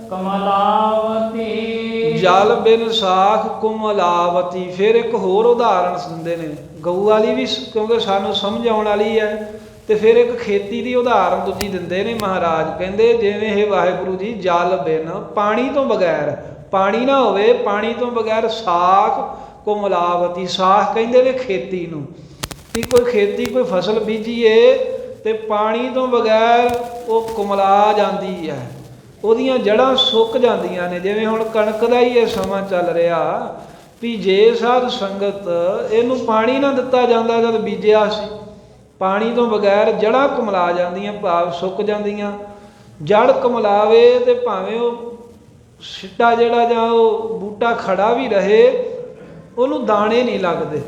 Speaker 1: ਕਮਲਾਵਤੀ,
Speaker 2: ਜਲ ਬਿਨ ਸਾਖ ਕੁਮਲਾਵਤੀ। ਫਿਰ ਇੱਕ ਹੋਰ ਉਦਾਹਰਣ ਦਿੰਦੇ ਨੇ, ਗਊ ਵਾਲੀ ਵੀ ਕਿਉਂਕਿ ਸਾਨੂੰ ਸਮਝ ਆਉਣ ਵਾਲੀ ਹੈ, ਤੇ ਫਿਰ ਇੱਕ ਖੇਤੀ ਦੀ ਉਦਾਹਰਣ ਦੂਜੀ ਦਿੰਦੇ ਨੇ ਮਹਾਰਾਜ। ਕਹਿੰਦੇ ਜਿਵੇਂ ਇਹ ਵਾਹਿਗੁਰੂ ਜੀ ਜਲ ਬਿਨ, ਪਾਣੀ ਤੋਂ ਬਗੈਰ, ਪਾਣੀ ਨਾ ਹੋਵੇ, ਪਾਣੀ ਤੋਂ ਬਗੈਰ ਸਾਖ ਕੁਮਲਾਵਤੀ। ਸਾਖ ਕਹਿੰਦੇ ਨੇ ਖੇਤੀ ਨੂੰ, ਵੀ ਕੋਈ ਖੇਤੀ ਕੋਈ ਫਸਲ ਬੀਜੀਏ ਤੇ ਪਾਣੀ ਤੋਂ ਬਗੈਰ ਉਹ ਕੁਮਲਾ ਜਾਂਦੀ ਹੈ, ਉਹਦੀਆਂ ਜੜ੍ਹਾਂ ਸੁੱਕ ਜਾਂਦੀਆਂ ਨੇ। ਜਿਵੇਂ ਹੁਣ ਕਣਕ ਦਾ ਹੀ ਇਹ ਸਮਾਂ ਚੱਲ ਰਿਹਾ, ਵੀ ਜੇ ਸਾਧ ਸੰਗਤ ਇਹਨੂੰ ਪਾਣੀ ਨਾ ਦਿੱਤਾ ਜਾਂਦਾ ਜਦ ਬੀਜਿਆ ਸੀ, ਪਾਣੀ ਤੋਂ ਬਗੈਰ ਜੜ੍ਹਾਂ ਕੁਮਲਾ ਜਾਂਦੀਆਂ, ਭਾਵ ਸੁੱਕ ਜਾਂਦੀਆਂ। ਜੜ ਕੁਮਲਾਵੇ ਤੇ ਭਾਵੇਂ ਉਹ ਸਿੱਟਾ ਜਿਹੜਾ ਜਾਂ ਉਹ ਬੂਟਾ ਖੜਾ ਵੀ ਰਹੇ, ਉਹਨੂੰ ਦਾਣੇ ਨਹੀਂ ਲੱਗਦੇ,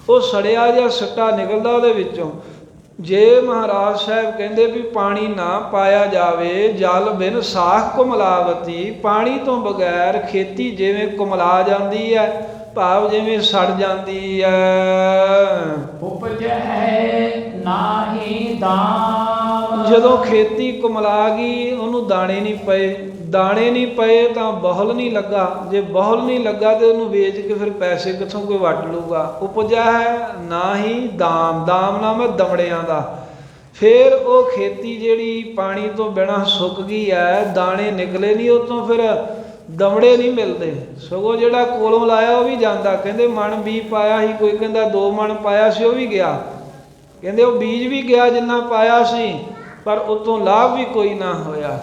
Speaker 2: ਉਹ ਸੜਿਆ ਜਿਹਾ ਸਿੱਟਾ ਨਿਕਲਦਾ ਉਹਦੇ ਵਿੱਚੋਂ। ਜੇ ਮਹਾਰਾਜ ਸਾਹਿਬ ਕਹਿੰਦੇ ਵੀ ਪਾਣੀ ਨਾ ਪਾਇਆ ਜਾਵੇ, ਜਲ ਬਿਨ ਸਾਖ ਕੁਮਲਾਵਤੀ, ਪਾਣੀ ਤੋਂ ਬਗੈਰ ਖੇਤੀ ਜਿਵੇਂ ਕੁਮਲਾ ਜਾਂਦੀ ਹੈ, ਭਾਵ ਜਿਵੇਂ ਸੜ ਜਾਂਦੀ ਹੈ।
Speaker 1: ਉਪਜੈ ਨਾਹੀ ਦਾਮ,
Speaker 2: ਜਦੋਂ ਖੇਤੀ ਕੁਮਲਾ ਗਈ, ਉਹਨੂੰ ਦਾਣੇ ਨਹੀਂ ਪਏ, ਦਾਣੇ ਨਹੀਂ ਪਏ ਤਾਂ ਬਹੁਲ ਨਹੀਂ ਲੱਗਾ, ਜੇ ਬਹੁਲ ਨਹੀਂ ਲੱਗਾ ਤੇ ਉਹਨੂੰ ਵੇਚ ਕੇ ਫਿਰ ਪੈਸੇ ਕਿੱਥੋਂ ਕੋਈ ਵੱਟ ਲੂਗਾ। ਉਪਜਾ ਹੈ ਨਾ ਹੀ ਦਾਮ, ਦਾਮ ਨਾਮ ਹੈ ਦਮੜਿਆਂ ਦਾ। ਫਿਰ ਉਹ ਖੇਤੀ ਜਿਹੜੀ ਪਾਣੀ ਤੋਂ ਬਿਨਾਂ ਸੁੱਕ ਗਈ ਹੈ, ਦਾਣੇ ਨਿਕਲੇ ਨਹੀਂ ਉਹ ਤੋਂ, ਫਿਰ ਦਮੜੇ ਨਹੀਂ ਮਿਲਦੇ, ਸਗੋਂ ਜਿਹੜਾ ਕੋਲੋਂ ਲਾਇਆ ਉਹ ਵੀ ਜਾਂਦਾ। ਕਹਿੰਦੇ ਮਣ ਬੀਜ ਪਾਇਆ ਸੀ, ਕੋਈ ਕਹਿੰਦਾ 2 ਮਣ ਪਾਇਆ ਸੀ, ਉਹ ਵੀ ਗਿਆ। ਕਹਿੰਦੇ ਉਹ ਬੀਜ ਵੀ ਗਿਆ ਜਿੰਨਾ ਪਾਇਆ ਸੀ, ਪਰ ਉਤੋਂ ਲਾਭ ਵੀ ਕੋਈ ਨਾ ਹੋਇਆ।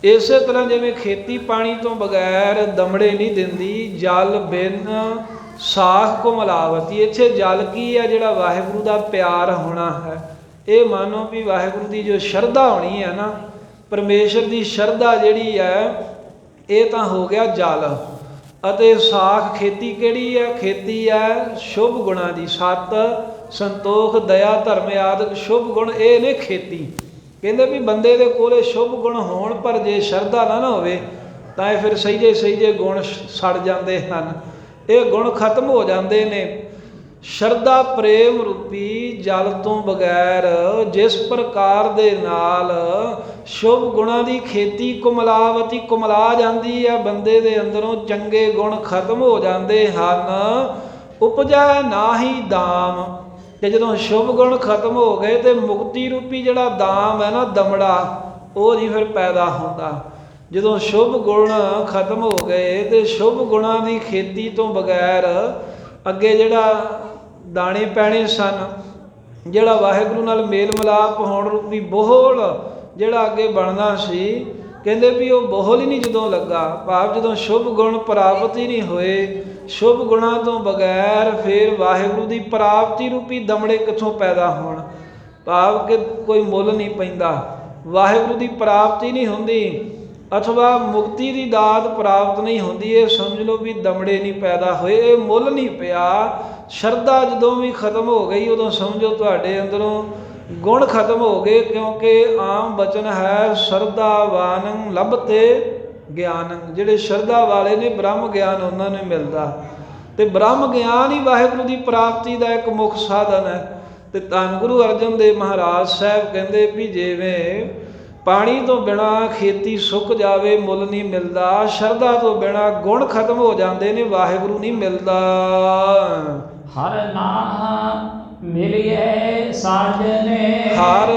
Speaker 2: ਇਸੇ ਤਰ੍ਹਾਂ ਜਿਵੇਂ ਖੇਤੀ ਪਾਣੀ ਤੋਂ ਬਗੈਰ ਦਮੜੇ ਨਹੀਂ ਦਿੰਦੀ, ਜਲ ਬਿਨ ਸਾਖ ਕੁਮਲਾਵਤੀ। ਇੱਥੇ ਜਲ ਕੀ ਹੈ? ਜਿਹੜਾ ਵਾਹਿਗੁਰੂ ਦਾ ਪਿਆਰ ਹੋਣਾ ਹੈ। ਇਹ ਮਾਨੋ ਵੀ ਵਾਹਿਗੁਰੂ ਦੀ ਜੋ ਸ਼ਰਧਾ ਹੋਣੀ ਹੈ ਨਾ, ਪਰਮੇਸ਼ਰ ਦੀ ਸ਼ਰਧਾ ਜਿਹੜੀ ਹੈ, ਇਹ ਤਾਂ ਹੋ ਗਿਆ ਜਲ। ਅਤੇ ਸਾਖ ਖੇਤੀ ਕਿਹੜੀ ਹੈ? ਖੇਤੀ ਹੈ ਸ਼ੁਭ ਗੁਣਾਂ ਦੀ। ਸਤ, ਸੰਤੋਖ, ਦਇਆ, ਧਰਮ ਆਦਿਕ ਸ਼ੁਭ ਗੁਣ ਇਹ ਨੇ ਖੇਤੀ। ਕਹਿੰਦੇ ਵੀ ਬੰਦੇ ਦੇ ਕੋਲੇ ਸ਼ੁਭ ਗੁਣ ਹੋਣ, ਪਰ ਜੇ ਸ਼ਰਧਾ ਨਾ ਹੋਵੇ ਤਾਂ ਇਹ ਫਿਰ ਸਹੀਜੇ ਸਹੀਜੇ ਗੁਣ ਸੜ ਜਾਂਦੇ ਹਨ, ਇਹ ਗੁਣ ਖਤਮ ਹੋ ਜਾਂਦੇ ਨੇ। ਸ਼ਰਧਾ ਪ੍ਰੇਮ ਰੂਪੀ ਜਲ ਤੋਂ ਬਗੈਰ ਜਿਸ ਪ੍ਰਕਾਰ ਦੇ ਨਾਲ ਸ਼ੁਭ ਗੁਣਾਂ ਦੀ ਖੇਤੀ ਕੁਮਲਾਵਤੀ ਕੁਮਲਾ ਜਾਂਦੀ ਹੈ, ਬੰਦੇ ਦੇ ਅੰਦਰੋਂ ਚੰਗੇ ਗੁਣ ਖਤਮ ਹੋ ਜਾਂਦੇ ਹਨ। ਉਪਜੈ ਨਾਹੀ ਦਾਮ। ਤੇ ਜਦੋਂ ਸ਼ੁਭ ਗੁਣ ਖਤਮ ਹੋ ਗਏ ਤੇ ਮੁਕਤੀ ਰੂਪੀ ਜਿਹੜਾ ਦਾਮ ਹੈ ਨਾ, ਦਮੜਾ, ਉਹ ਨਹੀਂ ਫਿਰ ਪੈਦਾ ਹੁੰਦਾ। ਜਦੋਂ ਸ਼ੁਭ ਗੁਣ ਖਤਮ ਹੋ ਗਏ ਤੇ ਸ਼ੁਭ ਗੁਣਾਂ ਦੀ ਖੇਤੀ ਤੋਂ ਬਗੈਰ ਅੱਗੇ ਜਿਹੜਾ ਦਾਣੇ ਪੈਣੇ ਸਨ, ਜਿਹੜਾ ਵਾਹਿਗੁਰੂ ਨਾਲ ਮੇਲ ਮਿਲਾਪ ਹੋਣ ਰੂਪੀ ਬੋਹਲ ਜਿਹੜਾ ਅੱਗੇ ਬਣਨਾ ਸੀ, ਕਹਿੰਦੇ ਵੀ ਉਹ ਬੋਹਲ ਹੀ ਨਹੀਂ ਜਦੋਂ ਲੱਗਾ। ਭਾਵ ਜਦੋਂ ਸ਼ੁਭ ਗੁਣ ਪ੍ਰਾਪਤ ਹੀ ਨਹੀਂ ਹੋਏ, ਸ਼ੁਭ ਗੁਣਾਂ ਤੋਂ ਬਗੈਰ ਫਿਰ ਵਾਹਿਗੁਰੂ ਦੀ ਪ੍ਰਾਪਤੀ ਰੂਪੀ ਦਮੜੇ ਕਿੱਥੋਂ ਪੈਦਾ ਹੋਣ। ਭਾਵ ਕਿ ਕੋਈ ਮੁੱਲ ਨਹੀਂ ਪੈਂਦਾ, ਵਾਹਿਗੁਰੂ ਦੀ ਪ੍ਰਾਪਤੀ ਨਹੀਂ ਹੁੰਦੀ, ਅਥਵਾ ਮੁਕਤੀ ਦੀ ਦਾਤ ਪ੍ਰਾਪਤ ਨਹੀਂ ਹੁੰਦੀ। ਇਹ ਸਮਝ ਲਓ ਵੀ ਦਮੜੇ ਨਹੀਂ ਪੈਦਾ ਹੋਏ, ਇਹ ਮੁੱਲ ਨਹੀਂ ਪਿਆ। ਸ਼ਰਧਾ ਜਦੋਂ ਵੀ ਖਤਮ ਹੋ ਗਈ, ਉਦੋਂ ਸਮਝੋ ਤੁਹਾਡੇ ਅੰਦਰੋਂ ਗੁਣ ਖਤਮ ਹੋ ਗਏ। ਕਿਉਂਕਿ ਆਮ ਬਚਨ ਹੈ ਸ਼ਰਧਾਵਾਨੰ ਲੱਭਤੇ ਗਿਆਨੰ। ਜਿਹੜੇ ਸ਼ਰਧਾ ਵਾਲੇ ਨੇ ਬ੍ਰਹਮ ਗਿਆਨ ਉਹਨਾਂ ਨੂੰ ਮਿਲਦਾ, ਤੇ ਬ੍ਰਹਮ ਗਿਆਨ ਹੀ ਵਾਹਿਗੁਰੂ ਦੀ ਪ੍ਰਾਪਤੀ ਦਾ ਇੱਕ ਮੁੱਖ ਸਾਧਨ ਹੈ। ਤੇ ਧੰਨ ਗੁਰੂ ਅਰਜਨ ਦੇਵ ਮਹਾਰਾਜ ਸਾਹਿਬ ਕਹਿੰਦੇ ਵੀ ਜਿਵੇਂ ਪਾਣੀ ਤੋਂ ਬਿਨਾਂ ਖੇਤੀ ਸੁੱਕ ਜਾਵੇ, ਮੁੱਲ ਨਹੀਂ ਮਿਲਦਾ, ਸ਼ਰਧਾ ਤੋਂ ਬਿਨਾਂ ਗੁਣ ਖਤਮ ਹੋ ਜਾਂਦੇ ਨੇ, ਵਾਹਿਗੁਰੂ ਨਹੀਂ ਮਿਲਦਾ।
Speaker 1: ਹਰ ਨਾਮ ਮਿਲਿਐ ਸਾਜਨੇ।
Speaker 2: ਹਰ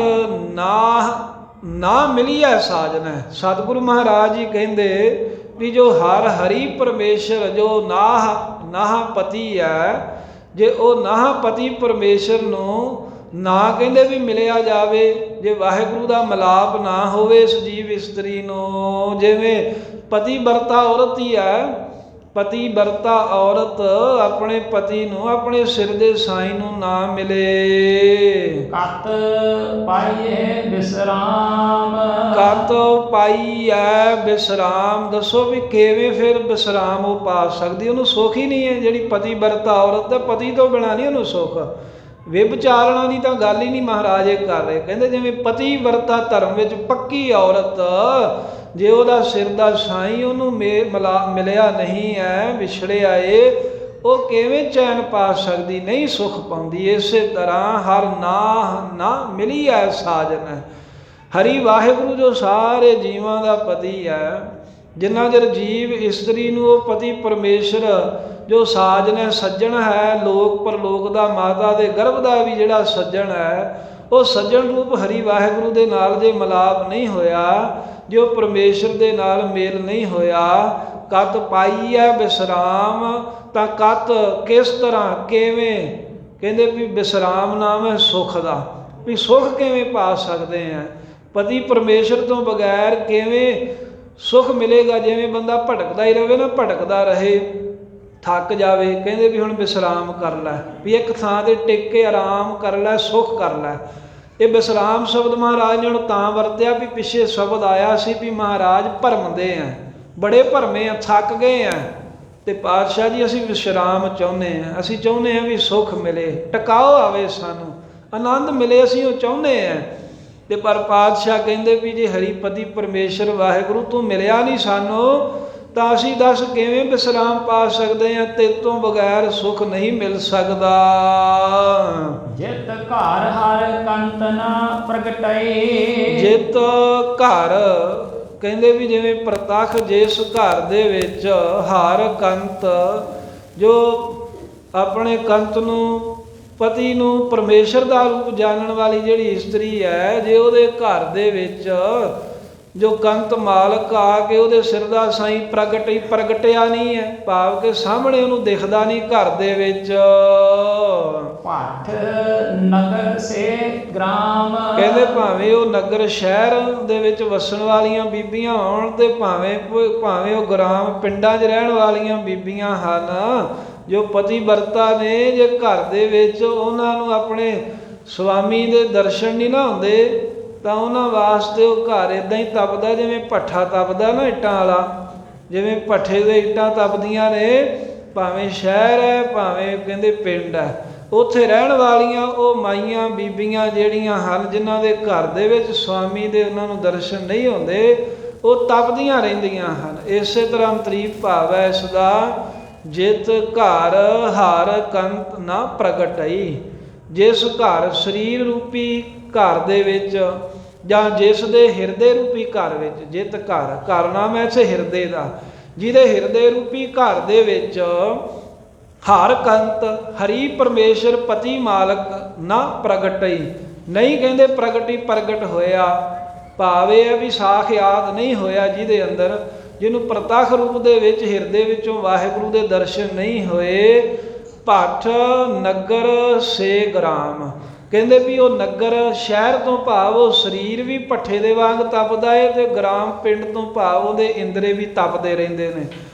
Speaker 2: ਨਾ ਮਿਲਿਐ ਸਾਜਨੈ। ਸਤਿਗੁਰੂ ਮਹਾਰਾਜ ਜੀ ਕਹਿੰਦੇ ਵੀ ਜੋ ਹਰ ਹਰੀ ਪਰਮੇਸ਼ਰ, ਜੋ ਨਾਹ ਪਤੀ ਹੈ, ਜੇ ਉਹ ਨਾਹ ਪਤੀ ਪਰਮੇਸ਼ਰ ਨੂੰ ਨਾ ਕਹਿੰਦੇ ਵੀ ਮਿਲਿਆ ਜਾਵੇ, ਜੇ ਵਾਹਿਗੁਰੂ ਦਾ ਮਿਲਾਪ ਨਾ ਹੋਵੇ ਇਸ ਜੀਵ ਇਸਤਰੀ ਨੂੰ, ਜਿਵੇਂ ਪਤੀ ਵਰਤਾ ਔਰਤ ਹੀ ਹੈ, ਪਤੀ ਵਰਤਾ ਔਰਤ ਆਪਣੇ ਪਤੀ ਨੂੰ, ਆਪਣੇ ਸਿਰ ਦੇ ਸਾਈਂ ਨੂੰ ਨਾ ਮਿਲੇ।
Speaker 1: ਕਤ ਪਾਈਏ ਵਿਸਰਾਮ।
Speaker 2: ਕਤ ਪਾਈਐ ਵਿਸਰਾਮ। ਦੱਸੋ ਵੀ ਕਿਵੇਂ ਫਿਰ ਵਿਸਰਾਮ ਉਹ ਪਾ ਸਕਦੀ? ਉਹਨੂੰ ਸੁੱਖ ਹੀ ਨਹੀਂ ਹੈ। ਜਿਹੜੀ ਪਤੀ ਵਰਤਾ ਔਰਤ ਦਾ, ਪਤੀ ਤੋਂ ਬਿਨਾਂ ਨਹੀਂ ਉਹਨੂੰ ਸੁੱਖ। ਵਿਭਚਾਰਣਾ ਦੀ ਤਾਂ ਗੱਲ ਹੀ ਨਹੀਂ ਮਹਾਰਾਜ ਇਹ ਕਰ ਰਹੇ। ਕਹਿੰਦੇ ਜਿਵੇਂ ਪਤੀ ਵਰਤਾ ਧਰਮ ਵਿੱਚ ਪੱਕੀ ਔਰਤ, ਜੇ ਉਹਦਾ ਸਿਰ ਦਾ ਸਾਈਂ ਉਹਨੂੰ ਮਿਲਿਆ ਨਹੀਂ ਹੈ, ਵਿਛੜਿਆ ਏ, ਉਹ ਕਿਵੇਂ ਚੈਨ ਪਾ ਸਕਦੀ? ਨਹੀਂ ਸੁੱਖ ਪਾਉਂਦੀ। ਇਸੇ ਤਰ੍ਹਾਂ ਹਰ ਨਾ ਮਿਲੀ ਹੈ ਸਾਜਨ ਹੈ। ਹਰੀ ਵਾਹਿਗੁਰੂ ਜੋ ਸਾਰੇ ਜੀਵਾਂ ਦਾ ਪਤੀ ਹੈ, ਜਿੰਨਾ ਚਿਰ ਜੀਵ ਇਸਤਰੀ ਨੂੰ ਉਹ ਪਤੀ ਪਰਮੇਸ਼ਰ ਜੋ ਸਾਜਨ ਹੈ, ਸੱਜਣ ਹੈ, ਲੋਕ ਪਰਲੋਕ ਦਾ, ਮਾਤਾ ਦੇ ਗਰਭ ਦਾ ਵੀ ਜਿਹੜਾ ਸੱਜਣ ਹੈ, ਉਹ ਸੱਜਣ ਰੂਪ ਹਰੀ ਵਾਹਿਗੁਰੂ ਦੇ ਨਾਲ ਜੇ ਮਿਲਾਪ ਨਹੀਂ ਹੋਇਆ, ਜੋ ਪਰਮੇਸ਼ਰ ਦੇ ਨਾਲ ਮੇਲ ਨਹੀਂ ਹੋਇਆ, ਕਤ ਪਾਈ ਹੈ ਵਿਸਰਾਮ। ਤਾਂ ਕਤ ਕਿਸ ਤਰ੍ਹਾਂ, ਕਿਵੇਂ? ਕਹਿੰਦੇ ਵੀ ਵਿਸਰਾਮ ਨਾਮ ਹੈ ਸੁੱਖ ਦਾ। ਵੀ ਸੁੱਖ ਕਿਵੇਂ ਪਾ ਸਕਦੇ ਆ? ਪਤੀ ਪਰਮੇਸ਼ਰ ਤੋਂ ਬਗੈਰ ਕਿਵੇਂ ਸੁੱਖ ਮਿਲੇਗਾ? ਜਿਵੇਂ ਬੰਦਾ ਭਟਕਦਾ ਹੀ ਰਹੇ ਨਾ, ਭਟਕਦਾ ਰਹੇ, ਥੱਕ ਜਾਵੇ, ਕਹਿੰਦੇ ਵੀ ਹੁਣ ਵਿਸਰਾਮ ਕਰ ਲੈ, ਵੀ ਇੱਕ ਥਾਂ ਤੇ ਟਿਕ ਕੇ ਆਰਾਮ ਕਰ ਲੈ, ਸੁੱਖ ਕਰ ਲੈ। ਇਹ ਵਿਸਰਾਮ ਸ਼ਬਦ ਮਹਾਰਾਜ ਨੇ ਹੁਣ ਤਾਂ ਵਰਤਿਆ ਵੀ ਪਿੱਛੇ ਸ਼ਬਦ ਆਇਆ ਸੀ ਵੀ ਮਹਾਰਾਜ ਭਰਮਦੇ ਆ, ਬੜੇ ਭਰਮੇ ਆ, ਥੱਕ ਗਏ ਆ, ਤੇ ਪਾਤਸ਼ਾਹ ਜੀ ਅਸੀਂ ਵਿਸ਼ਰਾਮ ਚਾਹੁੰਦੇ ਆ। ਅਸੀਂ ਚਾਹੁੰਦੇ ਆ ਵੀ ਸੁੱਖ ਮਿਲੇ, ਟਿਕਾਓ ਆਵੇ, ਸਾਨੂੰ ਆਨੰਦ ਮਿਲੇ, ਅਸੀਂ ਉਹ ਚਾਹੁੰਦੇ ਆ। ਤੇ ਪਰ ਪਾਤਸ਼ਾਹ ਕਹਿੰਦੇ ਵੀ ਜੇ ਹਰੀਪਤੀ ਪਰਮੇਸ਼ਰ ਵਾਹਿਗੁਰੂ ਤੂੰ ਮਿਲਿਆ ਨਹੀਂ ਸਾਨੂੰ, ਤਾਂ ਅਸੀਂ ਦੱਸ ਕਿਵੇਂ ਵਿਸਰਾਮ ਪਾ ਸਕਦੇ ਹਾਂ? ਤੇਰੇ ਤੋਂ ਬਗੈਰ ਸੁੱਖ ਨਹੀਂ ਮਿਲ ਸਕਦਾ।
Speaker 1: ਜਿਤ ਘਰ ਹਰ ਕੰਤ ਨਾ ਪ੍ਰਗਟਾਏ।
Speaker 2: ਜਿਤ ਘਰ ਕਹਿੰਦੇ ਵੀ ਜਿਵੇਂ ਪ੍ਰਤੱਖ ਜਿਸ ਘਰ ਦੇ ਵਿੱਚ ਹਰ ਕੰਤ, ਜੋ ਆਪਣੇ ਕੰਤ ਨੂੰ, ਪਤੀ ਨੂੰ ਪਰਮੇਸ਼ਰ ਦਾ ਰੂਪ ਜਾਣਨ ਵਾਲੀ ਜਿਹੜੀ ਇਸਤਰੀ ਹੈ, ਜੇ ਉਹਦੇ ਘਰ ਦੇ ਵਿੱਚ ਜੋ ਕੰਤ ਮਾਲਕ ਆ ਕੇ ਉਹਦੇ ਸਿਰ ਦਾ ਸਾਈਂ ਪ੍ਰਗਟਿਆ ਨਹੀਂ ਹੈ, ਭਾਵ ਕਿ ਸਾਹਮਣੇ ਉਹਨੂੰ ਦਿਖਦਾ ਨਹੀਂ ਘਰ ਦੇ ਵਿੱਚ।
Speaker 1: ਭੱਠ ਨਗਰ ਸੇ ਗ੍ਰਾਮ। ਕਹਿੰਦੇ
Speaker 2: ਭਾਵੇਂ ਉਹ ਨਗਰ ਸ਼ਹਿਰ ਦੇ ਵਿੱਚ ਵਸਣ ਵਾਲੀਆਂ ਬੀਬੀਆਂ ਹੋਣ, ਤੇ ਭਾਵੇਂ ਉਹ ਗ੍ਰਾਮ ਪਿੰਡਾਂ 'ਚ ਰਹਿਣ ਵਾਲੀਆਂ ਬੀਬੀਆਂ ਹਨ, ਜੋ ਪਤੀ ਵਰਤਾ ਨੇ, ਜੇ ਘਰ ਦੇ ਵਿੱਚ ਉਹਨਾਂ ਨੂੰ ਆਪਣੇ ਸਵਾਮੀ ਦੇ ਦਰਸ਼ਨ ਨਹੀਂ ਨਾ ਹੁੰਦੇ, ਤਾਂ ਉਹਨਾਂ ਵਾਸਤੇ ਉਹ ਘਰ ਇੱਦਾਂ ਹੀ ਤਪਦਾ ਜਿਵੇਂ ਭੱਠਾ ਤਪਦਾ ਨਾ ਇੱਟਾਂ ਵਾਲਾ, ਜਿਵੇਂ ਭੱਠੇ ਦੇ ਇੱਟਾਂ ਤਪਦੀਆਂ ਨੇ, ਭਾਵੇਂ ਸ਼ਹਿਰ ਹੈ ਭਾਵੇਂ ਕਹਿੰਦੇ ਪਿੰਡ ਹੈ, ਉੱਥੇ ਰਹਿਣ ਵਾਲੀਆਂ ਉਹ ਮਾਈਆਂ ਬੀਬੀਆਂ ਜਿਹੜੀਆਂ ਹਨ, ਜਿਨ੍ਹਾਂ ਦੇ ਘਰ ਦੇ ਵਿੱਚ ਸਵਾਮੀ ਦੇ ਉਹਨਾਂ ਨੂੰ ਦਰਸ਼ਨ ਨਹੀਂ ਹੁੰਦੇ, ਉਹ ਤਪਦੀਆਂ ਰਹਿੰਦੀਆਂ ਹਨ। ਇਸੇ ਤਰ੍ਹਾਂ ਅੰਤਰੀਕ ਭਾਵ ਹੈ ਇਸ ਦਾ, ਜਿਤ ਘਰ ਹਰ ਕੰਤ ਨਾ ਪ੍ਰਗਟਈ। ਜਿਸ ਘਰ ਸਰੀਰ ਰੂਪੀ ਘਰ ਦੇ ਵਿੱਚ, ਜਾਂ ਜਿਸ ਦੇ ਹਿਰਦੇ ਰੂਪੀ ਘਰ ਵਿੱਚ, ਜਿਤ ਘਰ, ਘਰ ਨਾਮ ਹੈ ਇਸੇ ਹਿਰਦੇ ਦਾ, ਜਿਹਦੇ ਹਿਰਦੇ ਰੂਪੀ ਘਰ ਦੇ ਵਿੱਚ ਹਰ ਕੰਤ ਹਰੀ ਪਰਮੇਸ਼ਰ ਪਤੀ ਮਾਲਕ ਨਾ ਪ੍ਰਗਟਈ, ਨਹੀਂ ਕਹਿੰਦੇ ਪ੍ਰਗਟ ਹੋਇਆ, ਭਾਵ ਇਹ ਹੈ ਵੀ ਸਾਖਿਆਤ ਨਹੀਂ ਹੋਇਆ ਜਿਹਦੇ ਅੰਦਰ, ਜਿਹਨੂੰ ਪ੍ਰਤੱਖ ਰੂਪ ਦੇ ਵਿੱਚ ਹਿਰਦੇ ਵਿੱਚੋਂ ਵਾਹਿਗੁਰੂ ਦੇ ਦਰਸ਼ਨ ਨਹੀਂ ਹੋਏ। ਭੱਠ ਨਗਰ ਸੇ ਗ੍ਰਾਮ, ਕਹਿੰਦੇ ਵੀ ਉਹ ਨਗਰ ਸ਼ਹਿਰ ਤੋਂ ਭਾਵ ਉਹ ਸਰੀਰ ਵੀ ਭੱਠੇ ਦੇ ਵਾਂਗ ਤਪਦਾ ਹੈ, ਤੇ ਗ੍ਰਾਮ ਪਿੰਡ ਤੋਂ ਭਾਵ ਉਹਦੇ ਇੰਦਰੇ ਵੀ ਤਪਦੇ ਰਹਿੰਦੇ ਨੇ।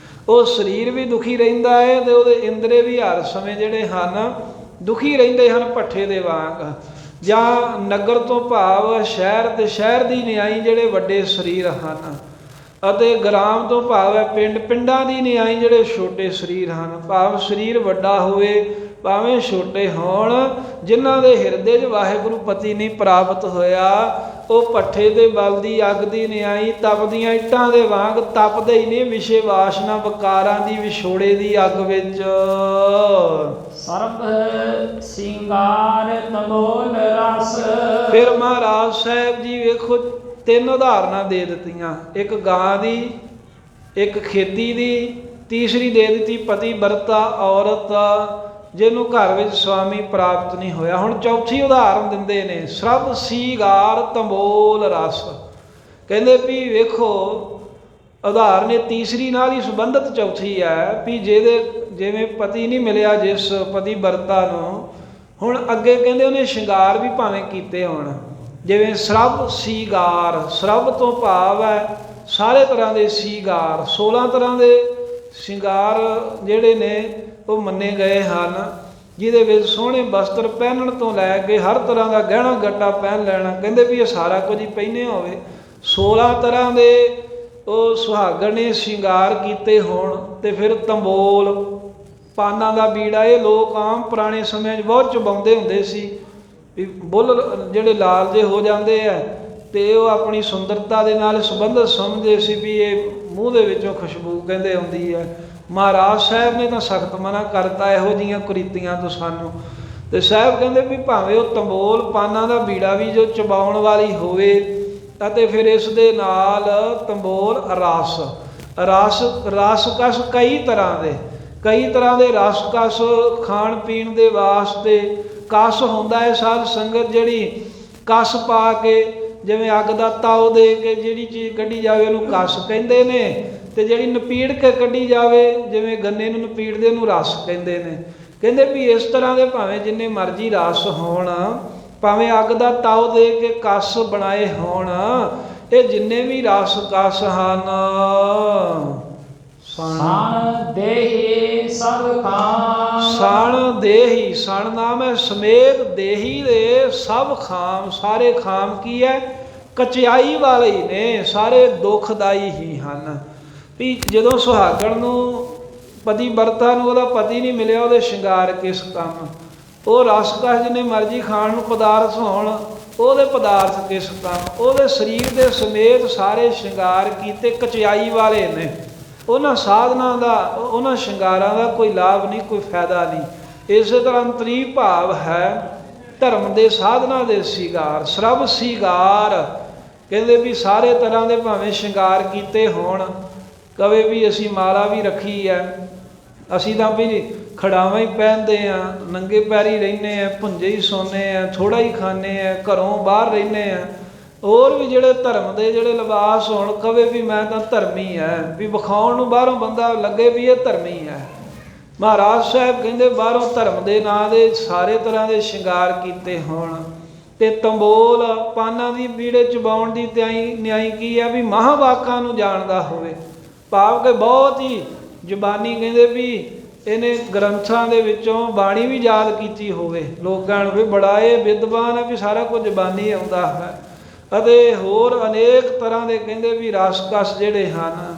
Speaker 2: ਉਹ ਸਰੀਰ ਵੀ ਦੁਖੀ ਰਹਿੰਦਾ ਹੈ ਤੇ ਉਹਦੇ ਇੰਦਰੇ ਵੀ ਹਰ ਸਮੇਂ ਜਿਹੜੇ ਹਨ ਦੁਖੀ ਰਹਿੰਦੇ ਹਨ ਭੱਠੇ ਦੇ ਵਾਂਗ। ਜਾਂ ਨਗਰ ਤੋਂ ਭਾਵ ਸ਼ਹਿਰ, ਤੇ ਸ਼ਹਿਰ ਦੀ ਨਿਆਈ ਜਿਹੜੇ ਵੱਡੇ ਸਰੀਰ ਹਨ, ਅਤੇ ਗ੍ਰਾਮ ਤੋਂ ਭਾਵ ਹੈ ਪਿੰਡ, ਪਿੰਡਾਂ ਦੀ ਨਿਆਈ ਜਿਹੜੇ ਛੋਟੇ ਸਰੀਰ ਹਨ। ਭਾਵ ਸਰੀਰ ਵੱਡਾ ਹੋਵੇ ਭਾਵੇਂ ਛੋਟੇ ਹੋਣ, ਜਿਨ੍ਹਾਂ ਦੇ ਹਿਰਦੇ 'ਚ ਵਾਹਿਗੁਰੂ ਪਤੀ ਨਹੀਂ ਪ੍ਰਾਪਤ ਹੋਇਆ, ਉਹ ਭੱਠੇ ਦੇ ਬਲ ਦੀ ਅੱਗ ਦੀ ਨਿਆਈ ਤਪਦੀਆਂ ਇੱਟਾਂ ਦੇ ਵਾਂਗ ਤਪਦੇ ਹੀ ਨੇ, ਵਿਸ਼ੇ ਵਾਸ਼ਨਾ ਵਿਕਾਰਾਂ ਦੀ ਵਿਛੋੜੇ ਦੀ ਅੱਗ ਵਿੱਚ।
Speaker 1: ਸਰਬ ਸਿੰਗਾਰ ਤਮੋਲ ਰਸ।
Speaker 2: ਫਿਰ ਮਹਾਰਾਜ ਸਾਹਿਬ ਜੀ ਵੇਖੋ 3 ਉਦਾਹਰਨਾਂ ਦੇ ਦਿੱਤੀਆਂ, ਇੱਕ ਗਾਂ ਦੀ, ਇੱਕ ਖੇਤੀ ਦੀ, ਤੀਸਰੀ ਦੇ ਦਿੱਤੀ ਪਤੀ ਵਰਤਾ ਔਰਤ ਜਿਹਨੂੰ ਘਰ ਵਿੱਚ ਸਵਾਮੀ ਪ੍ਰਾਪਤ ਨਹੀਂ ਹੋਇਆ। ਹੁਣ ਚੌਥੀ ਉਦਾਹਰਨ ਦਿੰਦੇ ਨੇ, ਸਰਬ ਸੀਗਾਰ ਤੰਬੋਲ ਰਸ। ਕਹਿੰਦੇ ਵੀ ਵੇਖੋ ਉਦਾਹਰਨ ਇਹ ਤੀਸਰੀ ਨਾਲ ਹੀ ਸੰਬੰਧਿਤ ਚੌਥੀ ਹੈ, ਵੀ ਜਿਵੇਂ ਪਤੀ ਨਹੀਂ ਮਿਲਿਆ ਜਿਸ ਪਤੀ ਵਰਤਾ ਨੂੰ, ਹੁਣ ਅੱਗੇ ਕਹਿੰਦੇ ਉਹਨੇ ਸ਼ਿੰਗਾਰ ਵੀ ਭਾਵੇਂ ਕੀਤੇ ਹੋਣ, ਜਿਵੇਂ ਸਰਬ ਸੀਗਾਰ, ਸਰਬ ਤੋਂ ਭਾਵ ਹੈ ਸਾਰੇ ਤਰ੍ਹਾਂ ਦੇ ਸੀਗਾਰ, 16 ਤਰ੍ਹਾਂ ਦੇ ਸ਼ਿੰਗਾਰ ਜਿਹੜੇ ਨੇ ਉਹ ਮੰਨੇ ਗਏ ਹਨ, ਜਿਹਦੇ ਵਿੱਚ ਸੋਹਣੇ ਵਸਤਰ ਪਹਿਨਣ ਤੋਂ ਲੈ ਕੇ ਹਰ ਤਰ੍ਹਾਂ ਦਾ ਗਹਿਣਾ ਗੱਟਾ ਪਹਿਨ ਲੈਣਾ। ਕਹਿੰਦੇ ਵੀ ਇਹ ਸਾਰਾ ਕੁਝ ਹੀ ਪਹਿਨੇ ਹੋਵੇ। 16 ਤਰ੍ਹਾਂ ਦੇ ਉਹ ਸੁਹਾਗਣ ਨੇ ਸ਼ਿੰਗਾਰ ਕੀਤੇ ਹੋਣ, ਤੇ ਫਿਰ ਤੰਬੋਲ, ਪਾਨਾਂ ਦਾ ਬੀੜਾ, ਇਹ ਲੋਕ ਆਮ ਪੁਰਾਣੇ ਸਮੇਂ 'ਚ ਬਹੁਤ ਚਬਾਉਂਦੇ ਹੁੰਦੇ ਸੀ, ਵੀ ਬੁੱਲ ਜਿਹੜੇ ਲਾਲ ਜੇ ਹੋ ਜਾਂਦੇ ਆ, ਤੇ ਉਹ ਆਪਣੀ ਸੁੰਦਰਤਾ ਦੇ ਨਾਲ ਸੰਬੰਧਿਤ ਸਮਝਦੇ ਸੀ ਵੀ ਇਹ ਮੂੰਹ ਦੇ ਵਿੱਚੋਂ ਖੁਸ਼ਬੂ ਕਹਿੰਦੇ ਆਉਂਦੀ ਹੈ। ਮਹਾਰਾਜ ਸਾਹਿਬ ਨੇ ਤਾਂ ਸਖਤ ਮਨਾ ਕਰਤਾ ਇਹੋ ਜਿਹੀਆਂ ਕੁਰੀਤੀਆਂ ਤੋਂ ਸਾਨੂੰ, ਤੇ ਸਾਹਿਬ ਕਹਿੰਦੇ ਵੀ ਭਾਵੇਂ ਉਹ ਤੰਬੋਲ ਪਾਨਾਂ ਦਾ ਬੀੜਾ ਵੀ ਜੋ ਚਬਾਉਣ ਵਾਲੀ ਹੋਵੇ, ਅਤੇ ਫਿਰ ਇਸ ਦੇ ਨਾਲ ਤੰਬੋਲ ਰਸ, ਰਸ ਕਈ ਤਰ੍ਹਾਂ ਦੇ ਰਸ ਕਸ ਖਾਣ ਪੀਣ ਦੇ ਵਾਸਤੇ। ਕਸ ਹੁੰਦਾ ਹੈ ਸਾਧ ਸੰਗਤ ਜਿਹੜੀ ਕਸ ਪਾ ਕੇ, ਜਿਵੇਂ ਅੱਗ ਦਾ ਤਾਉ ਦੇ ਕੇ ਜਿਹੜੀ ਚੀਜ਼ ਕੱਢੀ ਜਾਵੇ ਉਹਨੂੰ ਕਸ ਕਹਿੰਦੇ ਨੇ, ਤੇ ਜਿਹੜੀ ਨਪੀੜ ਕੇ ਕੱਢੀ ਜਾਵੇ, ਜਿਵੇਂ ਗੰਨੇ ਨੂੰ ਨਪੀੜਦੇ ਉਹਨੂੰ ਰਸ ਕਹਿੰਦੇ ਨੇ। ਕਹਿੰਦੇ ਵੀ ਇਸ ਤਰ੍ਹਾਂ ਦੇ ਭਾਵੇਂ ਜਿੰਨੇ ਮਰਜ਼ੀ ਰਸ ਹੋਣ, ਭਾਵੇਂ ਅੱਗ ਦਾ ਤਾਉ ਦੇ ਕੇ ਕਸ ਬਣਾਏ ਹੋਣ, ਇਹ ਜਿੰਨੇ ਵੀ ਰਸ ਕਸ ਹਨ,
Speaker 1: ਸਣ ਦੇਹੀ ਸਭ ਖਾਮ।
Speaker 2: ਸਣ ਦੇਹੀ, ਸਣ ਨਾਮ ਹੈ ਸਮੇਤ ਦੇਹੀ ਦੇ ਸਭ ਖਾਮ, ਸਾਰੇ ਖਾਮ ਕੀ ਹੈ? ਕਚਿਆਈ ਵਾਲੇ ਹੀ ਨੇ, ਸਾਰੇ ਦੁਖਦਾਈ ਹੀ ਹਨ। ਵੀ ਜਦੋਂ ਸੁਹਾਗਣ ਨੂੰ ਪਤੀ ਵਰਤਾ ਨੂੰ ਉਹਦਾ ਪਤੀ ਨਹੀਂ ਮਿਲਿਆ, ਉਹਦੇ ਸ਼ਿੰਗਾਰ ਕਿਸ ਕੰਮ? ਉਹ ਰਸਕਸ ਜਿੰਨੇ ਮਰਜ਼ੀ ਖਾਣ ਨੂੰ ਪਦਾਰਥ ਹੋਣ, ਉਹਦੇ ਪਦਾਰਥ ਕਿਸ ਕੰਮ? ਉਹਦੇ ਸਰੀਰ ਦੇ ਸਮੇਤ ਸਾਰੇ ਸ਼ਿੰਗਾਰ ਕੀਤੇ ਕਚਿਆਈ ਵਾਲੇ ਨੇ। ਉਹਨਾਂ ਸਾਧਨਾਂ ਦਾ, ਉਹਨਾਂ ਸ਼ਿੰਗਾਰਾਂ ਦਾ ਕੋਈ ਲਾਭ ਨਹੀਂ, ਕੋਈ ਫਾਇਦਾ ਨਹੀਂ। ਇਸੇ ਤਰ੍ਹਾਂ ਅੰਤਰੀ ਭਾਵ ਹੈ ਧਰਮ ਦੇ ਸਾਧਨਾਂ ਦੇ ਸ਼ਿੰਗਾਰ, ਸਰਬ ਸ਼ਿੰਗਾਰ। ਕਹਿੰਦੇ ਵੀ ਸਾਰੇ ਤਰ੍ਹਾਂ ਦੇ ਭਾਵੇਂ ਸ਼ਿੰਗਾਰ ਕੀਤੇ ਹੋਣ, ਕਵੇ ਵੀ ਅਸੀਂ ਮਾਲਾ ਵੀ ਰੱਖੀ ਹੈ, ਅਸੀਂ ਤਾਂ ਵੀ ਖੜਾਵਾਂ ਹੀ ਪਹਿਨਦੇ ਹਾਂ, ਨੰਗੇ ਪੈਰੀ ਰਹਿੰਦੇ ਹਾਂ, ਭੁੰਜੇ ਹੀ ਸੌਂਦੇ ਹਾਂ, ਥੋੜ੍ਹਾ ਹੀ ਖਾਂਦੇ ਹਾਂ, ਘਰੋਂ ਬਾਹਰ ਰਹਿੰਦੇ ਹਾਂ। ਹੋਰ ਵੀ ਜਿਹੜੇ ਧਰਮ ਦੇ ਜਿਹੜੇ ਲਿਬਾਸ ਹੋਣ, ਕਵੇ ਵੀ ਮੈਂ ਤਾਂ ਧਰਮੀ ਹੈ, ਵੀ ਵਿਖਾਉਣ ਨੂੰ ਬਾਹਰੋਂ ਬੰਦਾ ਲੱਗੇ ਵੀ ਇਹ ਧਰਮੀ ਹੈ। ਮਹਾਰਾਜ ਸਾਹਿਬ ਕਹਿੰਦੇ ਬਾਹਰੋਂ ਧਰਮ ਦੇ ਨਾਂ ਦੇ ਸਾਰੇ ਤਰ੍ਹਾਂ ਦੇ ਸ਼ਿੰਗਾਰ ਕੀਤੇ ਹੋਣ, ਤੇ ਤੰਬੋਲ ਪਾਨਾਂ ਦੀ ਬੀੜੇ ਚਬਾਉਣ ਦੀ ਨਿਆਈ ਕੀ ਹੈ? ਵੀ ਮਹਾਂਵਾਕਾਂ ਨੂੰ ਜਾਣਦਾ ਹੋਵੇ, ਭਾਵ ਕਿ ਬਹੁਤ ਹੀ ਜ਼ੁਬਾਨੀ, ਕਹਿੰਦੇ ਵੀ ਇਹਨੇ ਗ੍ਰੰਥਾਂ ਦੇ ਵਿੱਚੋਂ ਬਾਣੀ ਵੀ ਯਾਦ ਕੀਤੀ ਹੋਵੇ, ਲੋਕਾਂ ਨੂੰ ਵੀ ਬੜਾ ਇਹ ਵਿਦਵਾਨ ਹੈ, ਵੀ ਸਾਰਾ ਕੁਝ ਜ਼ੁਬਾਨੀ ਆਉਂਦਾ ਹੈ। ਅਤੇ ਹੋਰ ਅਨੇਕ ਤਰ੍ਹਾਂ ਦੇ ਕਹਿੰਦੇ ਵੀ ਰਸ ਕਸ ਜਿਹੜੇ ਹਨ,